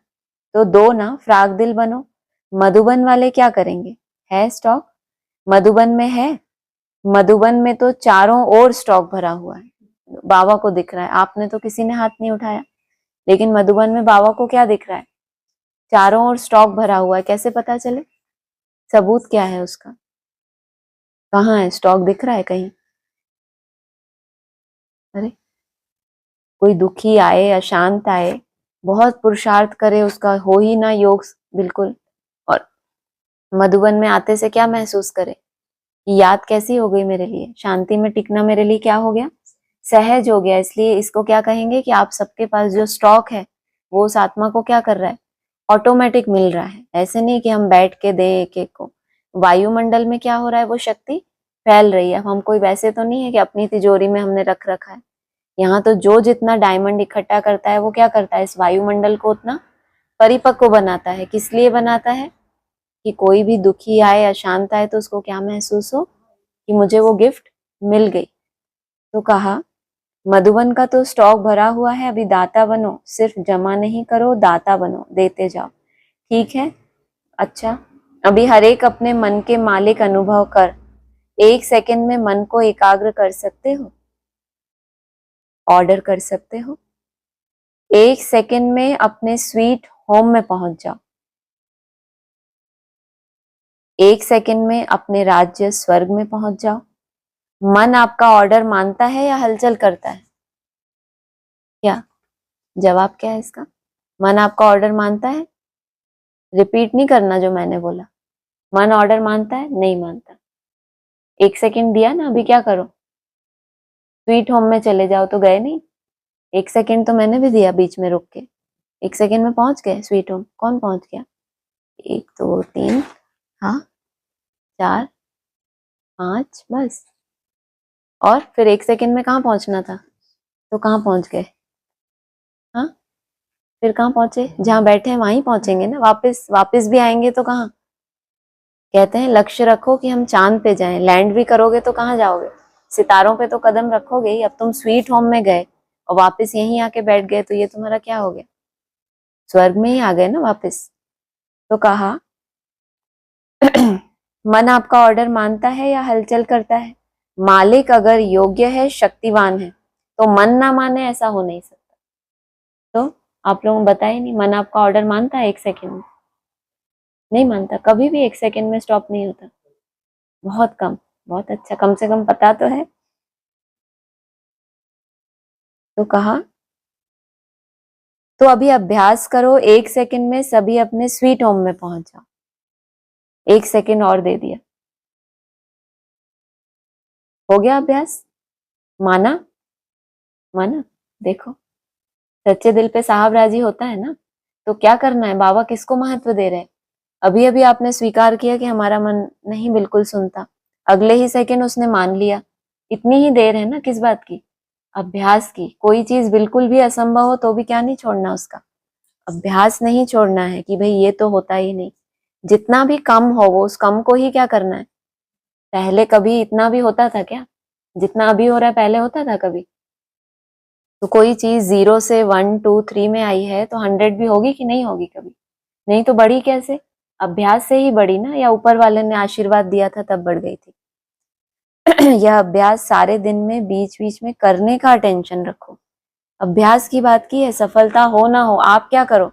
तो दो ना फ्राक दिल बनो। मधुबन वाले क्या करेंगे? है स्टॉक, मधुबन में है, मधुबन में तो चारों ओर स्टॉक भरा हुआ है, बाबा को दिख रहा है, आपने तो किसी ने हाथ नहीं उठाया, लेकिन मधुबन में बाबा को क्या दिख रहा है? चारों ओर स्टॉक भरा हुआ है। कैसे पता चले? सबूत क्या है उसका? कहाँ है स्टॉक? दिख रहा है कहीं? अरे कोई दुखी आए, अशांत आए, बहुत पुरुषार्थ करे, उसका हो ही ना योग बिल्कुल, और मधुबन में आते से क्या महसूस करे कि याद कैसी हो गई मेरे लिए, शांति में टिकना मेरे लिए क्या हो गया? सहज हो गया। इसलिए इसको क्या कहेंगे कि आप सबके पास जो स्टॉक है वो उस आत्मा को क्या कर रहा है? ऑटोमेटिक मिल रहा है। ऐसे नहीं कि हम बैठ के दे एक एक को। वायुमंडल में क्या हो रहा है? वो शक्ति फैल रही है। हम कोई वैसे तो नहीं है कि अपनी तिजोरी में हमने रख रखा है। यहाँ तो जो जितना डायमंड इकट्ठा करता है वो क्या करता है? इस वायुमंडल को उतना परिपक्व बनाता है। किस लिए बनाता है? कि कोई भी दुखी आए, अशांत आए, तो उसको क्या महसूस हो कि मुझे वो गिफ्ट मिल गई। तो कहा मधुबन का तो स्टॉक भरा हुआ है, अभी दाता बनो, सिर्फ जमा नहीं करो, दाता बनो, देते जाओ। ठीक है, अच्छा, अभी हर एक अपने मन के मालिक अनुभव कर। 1 सेकंड में मन को एकाग्र कर सकते हो? ऑर्डर कर सकते हो? 1 सेकंड में अपने स्वीट होम में पहुंच जाओ। 1 सेकंड में अपने राज्य स्वर्ग में पहुंच जाओ। मन आपका ऑर्डर मानता है या हलचल करता है? क्या जवाब क्या है इसका? मन आपका ऑर्डर मानता है? रिपीट नहीं करना जो मैंने बोला। मन ऑर्डर मानता है? नहीं मानता। 1 सेकंड दिया ना, अभी क्या करो? स्वीट होम में चले जाओ, तो गए नहीं? 1 सेकंड तो मैंने भी दिया बीच में रुक के। 1 सेकंड में पहुंच गए स्वीट होम? कौन पहुंच गया? 1 2 3, हाँ, 4 5, बस। और फिर 1 सेकंड में कहाँ पहुंचना था? तो कहाँ पहुंच गए? हाँ, फिर कहाँ पहुंचे? जहां बैठे हैं वहीं पहुंचेंगे ना। वापस वापस भी आएंगे तो कहाँ? कहते हैं लक्ष्य रखो कि हम चांद पे जाएं। लैंड भी करोगे तो कहाँ जाओगे? सितारों पे तो कदम रखोगे ही। अब तुम स्वीट होम में गए और वापस यहीं आके बैठ गए, तो ये तुम्हारा क्या हो गया? स्वर्ग में ही आ गए ना वापस। तो कहा मन आपका ऑर्डर मानता है या हलचल करता है? मालिक अगर योग्य है, शक्तिवान है, तो मन ना माने ऐसा हो नहीं सकता। तो आप लोगों बताए नहीं, मन आपका ऑर्डर मानता है 1 सेकंड में? नहीं मानता। कभी भी 1 सेकंड में स्टॉप नहीं होता। बहुत कम। बहुत अच्छा, कम से कम पता तो है। तो कहा तो अभी अभ्यास करो, 1 सेकंड में सभी अपने स्वीट होम में पहुंच जाओ। 1 सेकंड और दे दिया, हो गया अभ्यास। माना? माना? देखो, सच्चे दिल पे साहब राजी होता है ना। तो क्या करना है? बाबा किसको महत्व दे रहे हैं? अभी अभी आपने स्वीकार किया कि हमारा मन नहीं बिल्कुल सुनता, अगले ही सेकंड उसने मान लिया। इतनी ही देर है ना, किस बात की? अभ्यास की। कोई चीज बिल्कुल भी असंभव हो तो भी क्या नहीं छोड़ना उसका? अभ्यास नहीं छोड़ना है कि भाई ये तो होता ही नहीं। जितना भी कम हो वो उस कम को ही क्या करना है? पहले कभी इतना भी होता था क्या? जितना अभी हो रहा है पहले होता था कभी? तो कोई चीज 0 से 1 2 3 में आई है तो 100 भी होगी कि नहीं होगी कभी? नहीं तो बढ़ी कैसे? अभ्यास से ही बढ़ी ना, या ऊपर वाले ने आशीर्वाद दिया था तब बढ़ गई थी? यह अभ्यास सारे दिन में बीच बीच में करने का टेंशन रखो। अभ्यास की बात की है, सफलता हो ना हो आप क्या करो?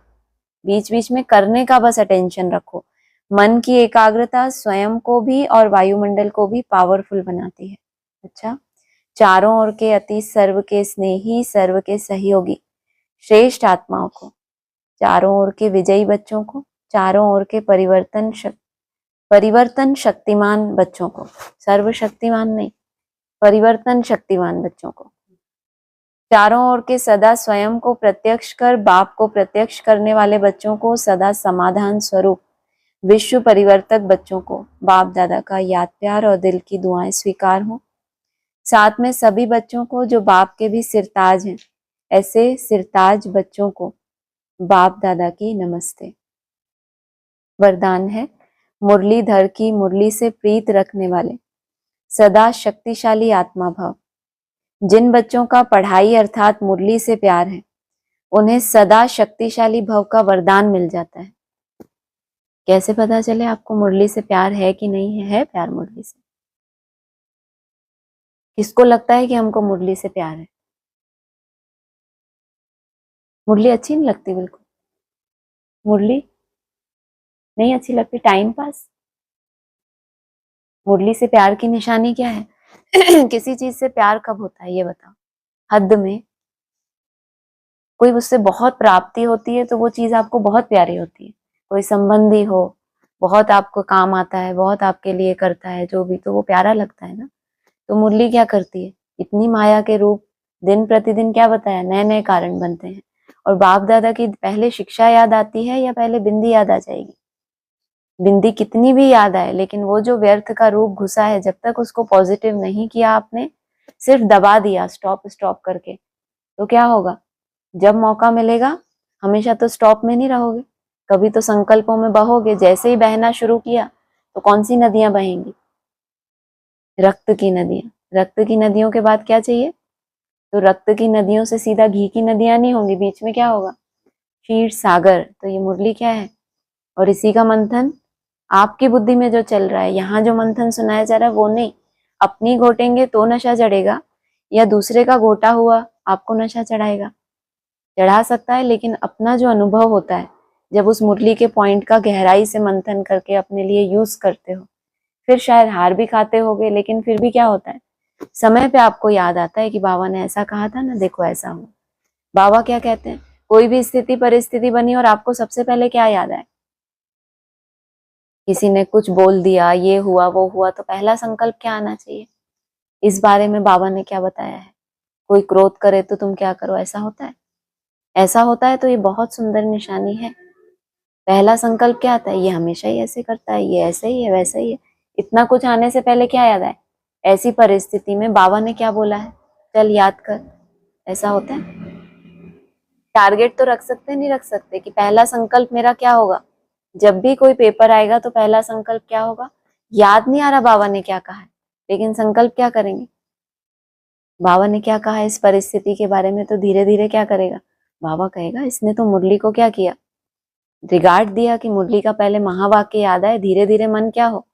बीच बीच में करने का बस अटेंशन रखो। मन की एकाग्रता स्वयं को भी और वायुमंडल को भी पावरफुल बनाती है। अच्छा, चारों ओर के अति सर्व के स्नेही, सर्व के सहयोगी श्रेष्ठ आत्माओं को, चारों ओर के विजयी बच्चों को, चारों ओर के परिवर्तन शक्तिमान बच्चों को, सर्वशक्तिमान नहीं, परिवर्तन शक्तिमान बच्चों को, चारों ओर के सदा स्वयं को प्रत्यक्ष कर बाप को प्रत्यक्ष करने वाले बच्चों को, सदा समाधान स्वरूप विश्व परिवर्तक बच्चों को बाप दादा का याद प्यार और दिल की दुआएं स्वीकार हो। साथ में सभी बच्चों को जो बाप के भी सिरताज हैं, ऐसे सिरताज बच्चों को बाप दादा की नमस्ते। वरदान है, मुरलीधर की मुरली से प्रीत रखने वाले सदा शक्तिशाली आत्मा भव। जिन बच्चों का पढ़ाई अर्थात मुरली से प्यार है, उन्हें सदा शक्तिशाली भव का वरदान मिल जाता है। कैसे पता चले आपको मुरली से प्यार है कि नहीं है? प्यार मुरली से? किसको लगता है कि हमको मुरली से प्यार है? मुरली अच्छी नहीं लगती, बिल्कुल मुरली नहीं अच्छी लगती, टाइम पास। मुरली से प्यार की निशानी क्या है? किसी चीज से प्यार कब होता है ये बताओ? हद में। कोई उससे बहुत प्राप्ति होती है तो वो चीज आपको बहुत प्यारी होती है। कोई संबंधी हो, बहुत आपको काम आता है, बहुत आपके लिए करता है जो भी, तो वो प्यारा लगता है ना। तो मुरली क्या करती है? इतनी माया के रूप दिन प्रतिदिन क्या बताया, नए नए कारण बनते हैं। और बाप दादा की पहले शिक्षा याद आती है या पहले बिंदी याद आ जाएगी? बिंदी कितनी भी याद आए, लेकिन वो जो व्यर्थ का रूप घुसा है, जब तक उसको पॉजिटिव नहीं किया आपने, सिर्फ दबा दिया स्टॉप स्टॉप करके, तो क्या होगा? जब मौका मिलेगा, हमेशा तो स्टॉप में नहीं रहोगे, कभी तो संकल्पों में बहोगे। जैसे ही बहना शुरू किया तो कौन सी नदियां बहेंगी? रक्त की नदियां। रक्त की नदियों के बाद क्या चाहिए? तो रक्त की नदियों से सीधा घी की नदियां नहीं होंगी, बीच में क्या होगा? क्षीर सागर। तो ये मुरली क्या है? और इसी का मंथन आपकी बुद्धि में जो चल रहा है, यहाँ जो मंथन सुनाया जा रहा है वो नहीं। अपनी घोटेंगे तो नशा चढ़ेगा, या दूसरे का घोटा हुआ आपको नशा चढ़ाएगा? चढ़ा सकता है, लेकिन अपना जो अनुभव होता है, जब उस मुरली के पॉइंट का गहराई से मंथन करके अपने लिए यूज करते हो, फिर शायद हार भी खाते होगे, लेकिन फिर भी क्या होता है, समय पे आपको याद आता है कि बाबा ने ऐसा कहा था ना, देखो ऐसा हुआ। बाबा क्या कहते हैं? कोई भी स्थिति परिस्थिति बनी और आपको सबसे पहले क्या याद आए? किसी ने कुछ बोल दिया, ये हुआ वो हुआ, तो पहला संकल्प क्या आना चाहिए? इस बारे में बाबा ने क्या बताया है? कोई क्रोध करे तो तुम क्या करो, ऐसा होता है? ऐसा होता है तो ये बहुत सुंदर निशानी है। पहला संकल्प क्या आता है? ये हमेशा ही ऐसे करता है, ये ऐसे ही है, वैसे ही है। इतना कुछ आने से पहले क्या याद आए? ऐसी परिस्थिति में बाबा ने क्या बोला है, चल याद कर। ऐसा होता है? टारगेट तो रख सकते नहीं रख सकते कि पहला संकल्प मेरा क्या होगा? जब भी कोई पेपर आएगा तो पहला संकल्प क्या होगा? याद नहीं आ रहा बाबा ने क्या कहा है, लेकिन संकल्प क्या करेंगे? बाबा ने क्या कहा है इस परिस्थिति के बारे में, तो धीरे धीरे क्या करेगा? बाबा कहेगा इसने तो मुरली को क्या किया, रिगार्ड दिया, कि मुरली का पहले महावाक्य याद आए, धीरे धीरे मन क्या हो,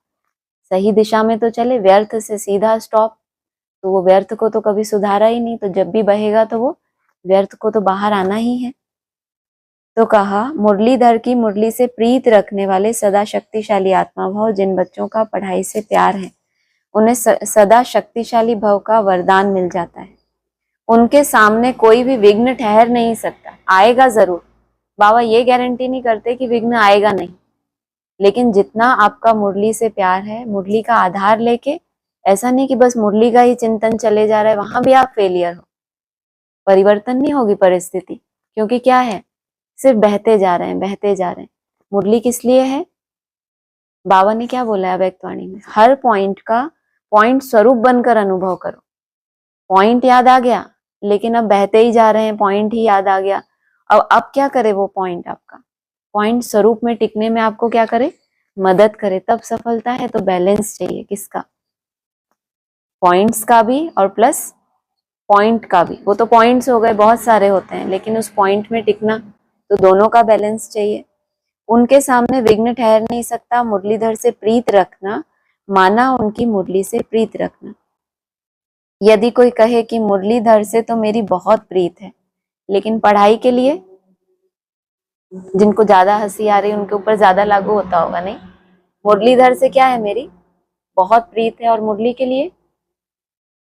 सही दिशा में तो चले, व्यर्थ से सीधा स्टॉप। तो वो व्यर्थ को तो कभी सुधारा ही नहीं, तो जब भी बहेगा तो वो व्यर्थ को तो बाहर आना ही है। तो कहा, मुरलीधर की मुरली से प्रीत रखने वाले सदा शक्तिशाली आत्मा भव, जिन बच्चों का पढ़ाई से प्यार है, उन्हें सदा शक्तिशाली भव का वरदान मिल जाता है। उनके सामने कोई भी विघ्न ठहर नहीं सकता। आएगा जरूर, बाबा ये गारंटी नहीं करते कि विघ्न आएगा नहीं, लेकिन जितना आपका मुरली से प्यार है, मुरली का आधार लेके, ऐसा नहीं कि बस मुरली का ही चिंतन चले जा रहा है, वहां भी आप फेलियर हो, परिवर्तन नहीं होगी परिस्थिति। क्योंकि क्या है, सिर्फ बहते जा रहे हैं, बहते जा रहे हैं। मुरली किस लिए है? बाबा ने क्या बोला है व्यक्तवाणी में? हर पॉइंट का पॉइंट स्वरूप बनकर अनुभव करो। पॉइंट याद आ गया, लेकिन अब बहते ही जा रहे हैं, पॉइंट ही याद आ गया। अब क्या करे वो पॉइंट? आपका पॉइंट स्वरूप में टिकने में आपको क्या करे? मदद करे, तब सफलता है। तो बैलेंस चाहिए, किसका? पॉइंट्स का भी और प्लस पॉइंट का भी। वो तो पॉइंट्स हो गए, बहुत सारे होते हैं, लेकिन उस पॉइंट में टिकना, तो दोनों का बैलेंस चाहिए। उनके सामने विघ्न ठहर नहीं सकता। मुरलीधर से प्रीत रखना माना उनकी मुरली से प्रीत रखना। यदि कोई कहे कि मुरलीधर से तो मेरी बहुत प्रीत है, लेकिन पढ़ाई के लिए, जिनको ज्यादा हंसी आ रही है उनके ऊपर ज्यादा लागू होता होगा, नहीं? मुरलीधर से क्या है, मेरी बहुत प्रीत है, और मुरली के लिए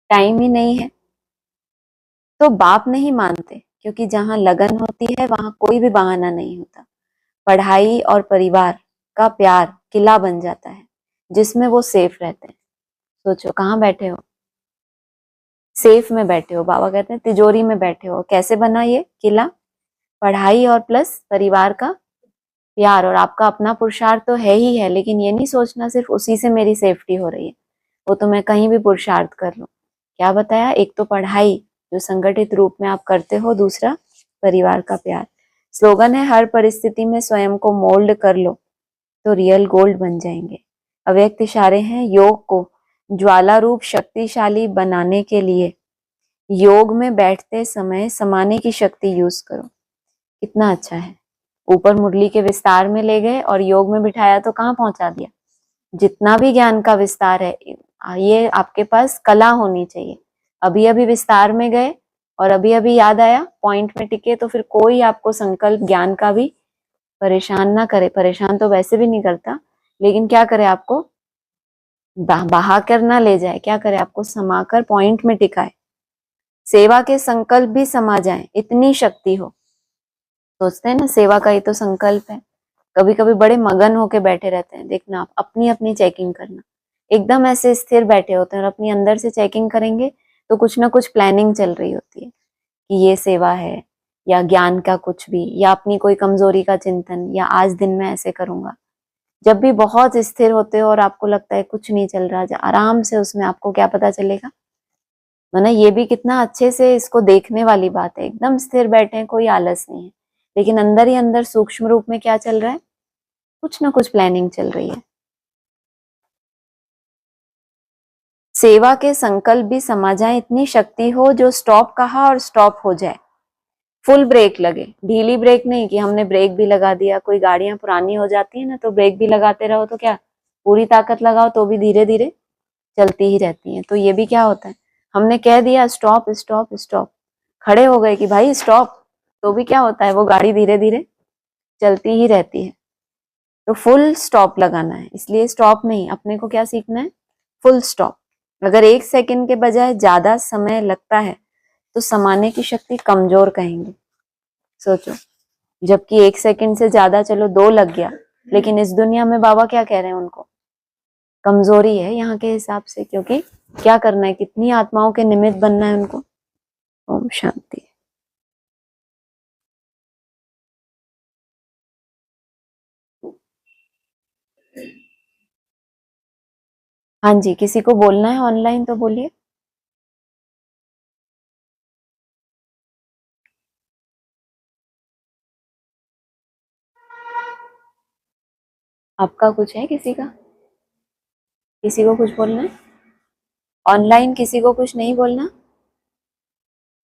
टाइम ही नहीं है, तो बाप नहीं मानते। क्योंकि जहां लगन होती है वहां कोई भी बहाना नहीं होता। पढ़ाई और परिवार का प्यार किला बन जाता है, जिसमें वो सेफ रहते हैं। सोचो, कहाँ बैठे हो? सेफ में बैठे हो। बाबा कहते हैं तिजोरी में बैठे हो। कैसे बना ये किला? पढ़ाई और प्लस परिवार का प्यार। और आपका अपना पुरुषार्थ तो है ही है, लेकिन ये नहीं सोचना सिर्फ उसी से मेरी सेफ्टी हो रही है, वो तो मैं कहीं भी पुरुषार्थ कर लूं। क्या बताया? एक तो पढ़ाई जो संगठित रूप में आप करते हो, दूसरा परिवार का प्यार। स्लोगन है, हर परिस्थिति में स्वयं को मोल्ड कर लो तो रियल गोल्ड बन जाएंगे। अव्यक्त इशारे हैं, योग को ज्वाला रूप शक्तिशाली बनाने के लिए योग में बैठते समय समाने की शक्ति यूज करो। कितना अच्छा है। ऊपर मुरली के विस्तार में ले गए और योग में बिठाया तो कहाँ पहुंचा दिया। जितना भी ज्ञान का विस्तार है, ये आपके पास कला होनी चाहिए। अभी अभी विस्तार में गए और अभी अभी याद आया, पॉइंट में टिके, तो फिर कोई आपको संकल्प ज्ञान का भी परेशान ना करे। परेशान तो वैसे भी नहीं करता, लेकिन क्या करे, आपको बहा कर ना ले जाए। क्या करे, आपको समाकर पॉइंट में टिकाए। सेवा के संकल्प भी समा जाए, इतनी शक्ति हो। सोचते हैं ना, सेवा का ही तो संकल्प है। कभी कभी बड़े मगन होके बैठे रहते हैं। देखना, आप अपनी अपनी चेकिंग करना, एकदम ऐसे स्थिर बैठे होते हैं और अपनी अंदर से चेकिंग करेंगे तो कुछ ना कुछ प्लानिंग चल रही होती है कि ये सेवा है, या ज्ञान का कुछ भी, या अपनी कोई कमजोरी का चिंतन, या आज दिन में ऐसे करूंगा। जब भी बहुत स्थिर होते हो और आपको लगता है कुछ नहीं चल रहा, आराम से उसमें आपको क्या पता चलेगा। वरना ये भी कितना अच्छे से इसको देखने वाली बात है। एकदम स्थिर बैठे हैं, कोई आलस नहीं है, लेकिन अंदर ही अंदर सूक्ष्म रूप में क्या चल रहा है, कुछ ना कुछ प्लानिंग चल रही है। सेवा के संकल्प भी समा जाए, इतनी शक्ति हो जो स्टॉप कहा और स्टॉप हो जाए। फुल ब्रेक लगे, ढीली ब्रेक नहीं कि हमने ब्रेक भी लगा दिया। कोई गाड़ियां पुरानी हो जाती है ना, तो ब्रेक भी लगाते रहो तो क्या, पूरी ताकत लगाओ तो भी धीरे धीरे चलती ही रहती है। तो ये भी क्या होता है, हमने कह दिया स्टॉप स्टॉप स्टॉप, खड़े हो गए कि भाई स्टॉप, तो भी क्या होता है, वो गाड़ी धीरे धीरे चलती ही रहती है। तो फुल स्टॉप लगाना है। इसलिए स्टॉप नहीं, अपने को क्या सीखना है, फुल स्टॉप। अगर 1 सेकंड के बजाय ज्यादा समय लगता है तो समाने की शक्ति कमजोर कहेंगे। सोचो, जबकि 1 सेकंड से ज्यादा, चलो 2 लग गया, लेकिन इस दुनिया में बाबा क्या कह रहे हैं, उनको कमजोरी है यहाँ के हिसाब से। क्योंकि क्या करना है, कितनी आत्माओं के निमित्त बनना है उनको। ओम शांति। हाँ जी, किसी को बोलना है ऑनलाइन तो बोलिए। आपका कुछ है, किसी का, किसी को कुछ बोलना है ऑनलाइन, किसी को कुछ नहीं बोलना।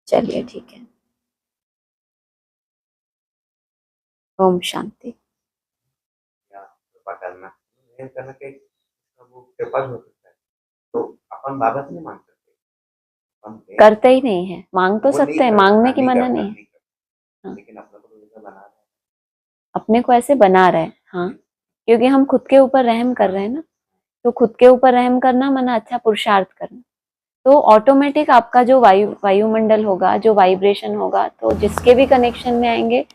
चलिए ठीक है। ओम शांति। कृपा करना, नहीं करना के वो कृपा हो सकता है, तो अपन बाबा से नहीं मांग सकते। करते ही नहीं है, मांग तो सकते हैं, मांगने की मना नहीं है। हाँ, लेकिन अपने को तो बना रहे हैं, अपने को ऐसे बना रहे हैं। हाँ, क्योंकि हम खुद के ऊपर रहम कर रहे हैं ना। तो खुद के ऊपर रहम करना माना अच्छा पुरुषार्थ करना। तो ऑटोमेटिक आपका जो वायुमंडल होगा, जो वाइब्रेशन होगा, तो जिसके भी कनेक्शन में आएंगे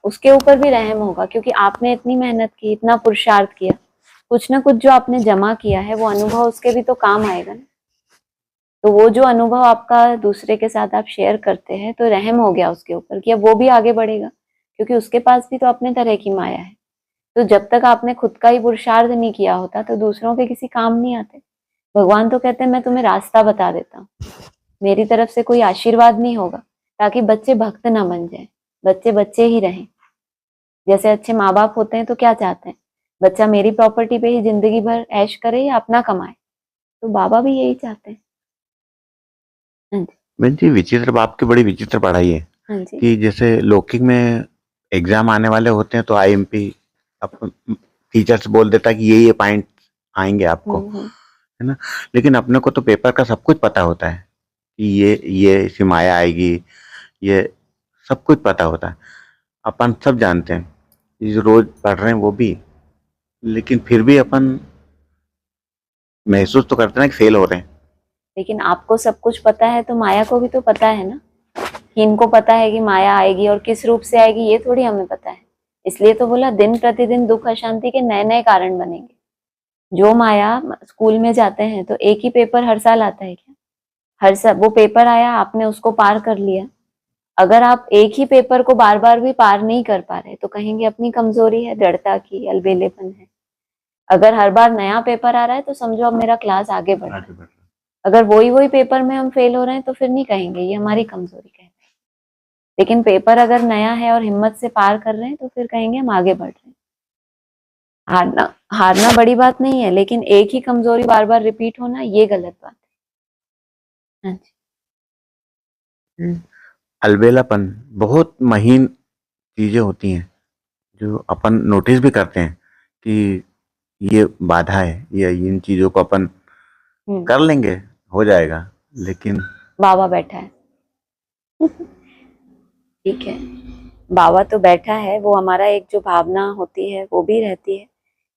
उसके ऊपर भी रहम होगा। क्योंकि आपने इतनी मेहनत की, इतना पुरुषार्थ किया, कुछ ना कुछ जो आपने जमा किया है वो अनुभव उसके भी तो काम आएगा ना। तो वो जो अनुभव आपका दूसरे के साथ आप शेयर करते हैं, तो रहम हो गया उसके ऊपर कि अब वो भी आगे बढ़ेगा, क्योंकि उसके पास भी तो अपने तरह की माया है। तो जब तक आपने खुद का ही पुरुषार्थ नहीं किया होता तो दूसरों के किसी काम नहीं आते। भगवान तो कहते हैं मैं तुम्हें रास्ता बता देता हूँ, मेरी तरफ से कोई आशीर्वाद नहीं होगा, ताकि बच्चे भक्त ना बन जाए, बच्चे बच्चे ही रहें। जैसे अच्छे माँ बाप होते हैं तो क्या चाहते हैं, बच्चा मेरी प्रॉपर्टी पे ही जिंदगी भर ऐश करे या अपना कमाए। तो बाबा भी यही चाहते हैं। हाँ जी। बहन जी विचित्र, आपकी बड़ी विचित्र पढ़ाई है हाँ जी। कि जैसे लौकिक में एग्जाम आने वाले होते हैं तो आईएमपी अपन टीचर्स बोल देता है कि ये पॉइंट आएंगे आपको, है ना। लेकिन अपने को तो पेपर का सब कुछ पता होता है कि ये सिमाया आएगी, ये सब कुछ पता होता है। अपन सब जानते हैं, ये जो रोज पढ़ रहे हैं वो भी, लेकिन फिर भी अपन महसूस तो करते हैं ना कि फेल हो रहे हैं। लेकिन आपको सब कुछ पता है तो माया को भी तो पता है ना, कि इनको पता है कि माया आएगी और किस रूप से आएगी, ये थोड़ी हमें पता है। इसलिए तो बोला दिन प्रतिदिन दुख अशांति के नए नए कारण बनेंगे। जो माया, स्कूल में जाते हैं तो एक ही पेपर हर साल आता है क्या, हर साल वो पेपर आया, आपने उसको पार कर लिया। अगर आप एक ही पेपर को बार बार भी पार नहीं कर पा रहे तो कहेंगे अपनी कमजोरी है, दृढ़ता की, अलबेलेपन है। अगर हर बार नया पेपर आ रहा है तो समझो अब मेरा क्लास आगे बढ़ रहा है। अगर वही वही पेपर में हम फेल हो रहे हैं तो फिर नहीं कहेंगे ये हमारी कमजोरी कहेंगे। लेकिन पेपर अगर नया है और हिम्मत से पार कर रहे हैं तो फिर कहेंगे हम आगे बढ़ रहे हैं। हारना हारना बड़ी बात नहीं है, लेकिन एक ही कमजोरी बार बार रिपीट होना ये गलत बात है। हाँ जी। अलबेलापन बहुत महीन चीजें होती हैं जो अपन नोटिस भी करते हैं कि ये बाधा है या इन चीजों को अपन कर लेंगे, हो जाएगा, लेकिन बाबा बैठा है। ठीक है, बाबा तो बैठा है, वो हमारा एक जो भावना होती है वो भी रहती है,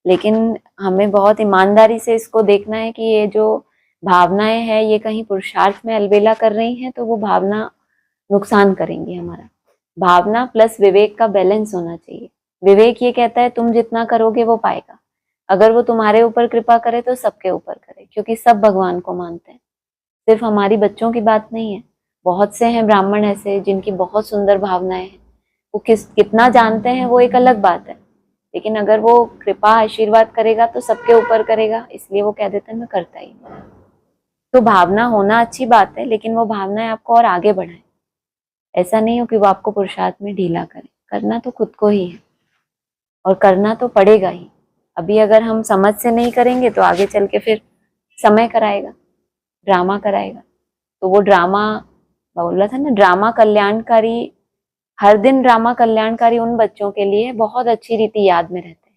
लेकिन हमें बहुत ईमानदारी से इसको देखना है कि ये जो भावनाएं हैं ये कहीं पुरुषार्थ में अलबेला कर रही हैं तो वो भावना नुकसान करेंगी हमारा। भावना प्लस विवेक का बैलेंस होना चाहिए। विवेक ये कहता है तुम जितना करोगे वो पाएगा, अगर वो तुम्हारे ऊपर कृपा करे तो सबके ऊपर करे, क्योंकि सब भगवान को मानते हैं, सिर्फ हमारी बच्चों की बात नहीं है। बहुत से हैं ब्राह्मण ऐसे जिनकी बहुत सुंदर भावनाएं हैं, वो कितना जानते हैं वो एक अलग बात है, लेकिन अगर वो कृपा आशीर्वाद करेगा तो सबके ऊपर करेगा, इसलिए वो कह देते हैं मैं करता ही। तो भावना होना अच्छी बात है, लेकिन वो भावनाएं आपको और आगे बढ़ाए। ऐसा नहीं हो कि वो आपको पुरुषार्थ में ढीला करे। करना तो खुद को ही है और करना तो पड़ेगा ही। अभी अगर हम समझ से नहीं करेंगे तो आगे चल के फिर समय कराएगा, ड्रामा कराएगा। तो वो ड्रामा बोल रहा था ना, ड्रामा कल्याणकारी, हर दिन ड्रामा कल्याणकारी उन बच्चों के लिए बहुत अच्छी रीति याद में रहते हैं।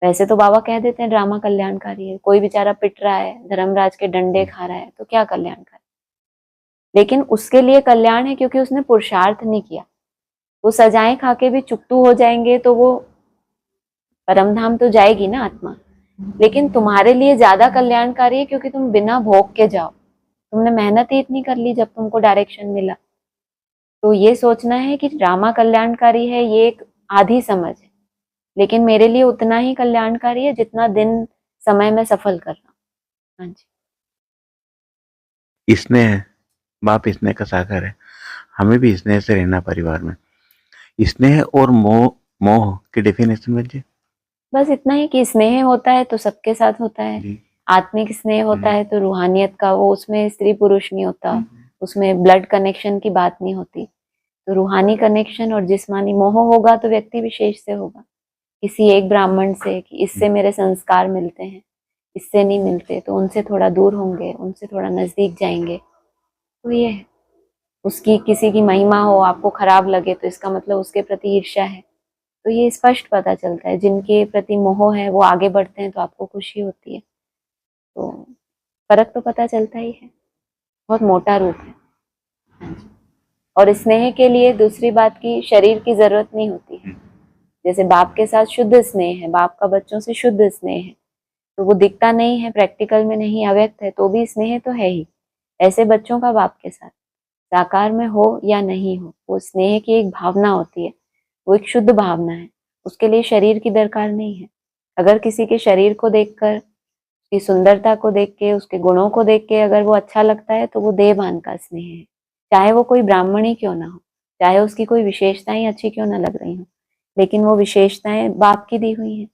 वैसे तो बाबा कह देते हैं ड्रामा कल्याणकारी है, कोई बेचारा पिट रहा है, धर्मराज के डंडे खा रहा है, तो क्या कल्याणकारी, लेकिन उसके लिए कल्याण है क्योंकि उसने पुरुषार्थ नहीं किया। वो सजाएं खा के भी चुकतू हो जाएंगे तो वो परमधाम तो जाएगी ना आत्मा, लेकिन तुम्हारे लिए ज्यादा कल्याणकारी है क्योंकि तुम बिना भोग के जाओ, तुमने मेहनत ही इतनी कर ली जब तुमको डायरेक्शन मिला। तो ये सोचना है कि ड्रामा कल्याणकारी है, ये एक आधी समझ है, लेकिन मेरे लिए उतना ही कल्याणकारी है जितना दिन समय में सफल कर रहा हूँ। हाँ जी। स्नेह, बाप स्नेह का सागर है, हमें भी स्नेह से रहना परिवार में। स्नेह और मोह, मोह की डेफिनेशन बच्चे बस इतना ही कि स्नेह होता है तो सबके साथ होता है, जी। आत्मिक स्नेह होता है तो रूहानियत का, वो उसमें स्त्री पुरुष नहीं होता, उसमें ब्लड कनेक्शन की बात नहीं होती। तो रूहानी कनेक्शन और जिस्मानी मोह होगा तो व्यक्ति विशेष से होगा, किसी एक ब्राह्मण से कि इससे मेरे संस्कार मिलते हैं, इससे नहीं मिलते तो उनसे थोड़ा दूर होंगे, उनसे थोड़ा नजदीक जाएंगे। तो ये है, उसकी किसी की महिमा हो आपको खराब लगे तो इसका मतलब उसके प्रति ईर्ष्या है। तो ये स्पष्ट पता चलता है, जिनके प्रति मोह है वो आगे बढ़ते हैं तो आपको खुशी होती है। तो फर्क तो पता चलता ही है, बहुत मोटा रूप है। हाँ जी। और स्नेह के लिए दूसरी बात की शरीर की जरूरत नहीं होती है। जैसे बाप के साथ शुद्ध स्नेह है, बाप का बच्चों से शुद्ध स्नेह है, तो वो दिखता नहीं है, प्रैक्टिकल में नहीं, अव्यक्त है, तो भी स्नेह तो है ही। ऐसे बच्चों का बाप के साथ साकार में हो या नहीं हो, वो स्नेह की एक भावना होती है, वो एक शुद्ध भावना है, उसके लिए शरीर की दरकार नहीं है। अगर किसी के शरीर को देखकर, उसकी सुंदरता को देख के, उसके गुणों को देख के अगर वो अच्छा लगता है तो वो देहभान का स्नेह है, चाहे वो कोई ब्राह्मण ही क्यों ना हो, चाहे उसकी कोई विशेषताएं अच्छी क्यों ना लग रही हो, लेकिन वो विशेषताएं बाप की दी हुई हैं,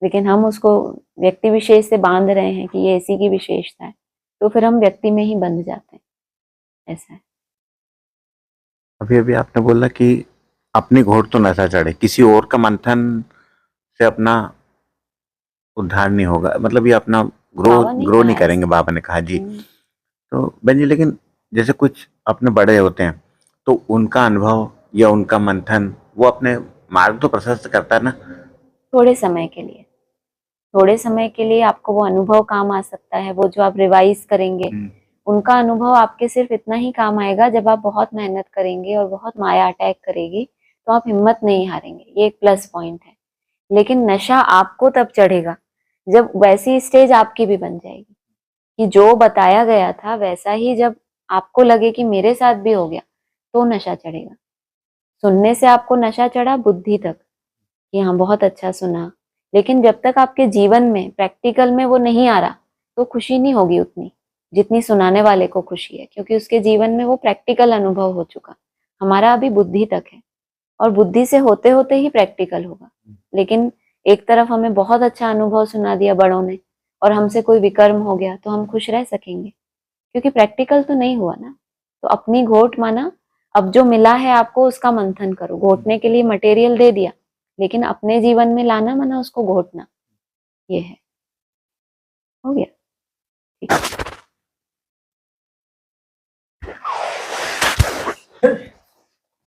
लेकिन हम उसको व्यक्ति विशेष से बांध रहे हैं कि ये इसी की विशेषता है, तो फिर हम व्यक्ति में ही बंध जाते हैं। ऐसा है। अभी अभी आपने बोला कि अपनी घोड़ तो नशा चढ़े, किसी और का मंथन से अपना उद्धार नहीं होगा, मतलब ये अपना ग्रो बाबा नहीं ग्रो कहा नहीं है करेंगे, ऐसा। बाबा ने कहा जी। तो बहन जी, लेकिन जैसे कुछ अपने बड़े होते हैं तो उनका अनुभव या उनका मंथन वो अपने मार्ग तो प्रशस्त करता है ना। थोड़े समय के लिए, थोड़े समय के लिए आपको वो अनुभव काम आ सकता है, वो जो आप रिवाइज करेंगे उनका अनुभव आपके सिर्फ इतना ही काम आएगा जब आप बहुत मेहनत करेंगे और बहुत माया अटैक करेगी तो आप हिम्मत नहीं हारेंगे, ये एक प्लस पॉइंट है। लेकिन नशा आपको तब चढ़ेगा जब वैसी स्टेज आपकी भी बन जाएगी कि जो बताया गया था वैसा ही जब आपको लगे कि मेरे साथ भी हो गया, तो नशा चढ़ेगा। सुनने से आपको नशा चढ़ा बुद्धि तक कि हाँ बहुत अच्छा सुना, लेकिन जब तक आपके जीवन में प्रैक्टिकल में वो नहीं आ रहा तो खुशी नहीं होगी उतनी जितनी सुनाने वाले को खुशी है, क्योंकि उसके जीवन में वो प्रैक्टिकल अनुभव हो चुका। हमारा अभी बुद्धि तक है और बुद्धि से होते होते ही प्रैक्टिकल होगा। लेकिन एक तरफ हमें बहुत अच्छा अनुभव सुना दिया बड़ों ने और हमसे कोई विकर्म हो गया तो हम खुश रह सकेंगे, क्योंकि प्रैक्टिकल तो नहीं हुआ ना। तो अपनी घोट माना, अब जो मिला है आपको उसका मंथन करो, घोटने के लिए मटेरियल दे दिया, लेकिन अपने जीवन में लाना माना उसको घोटना। ये है। हो गया, ठीक है।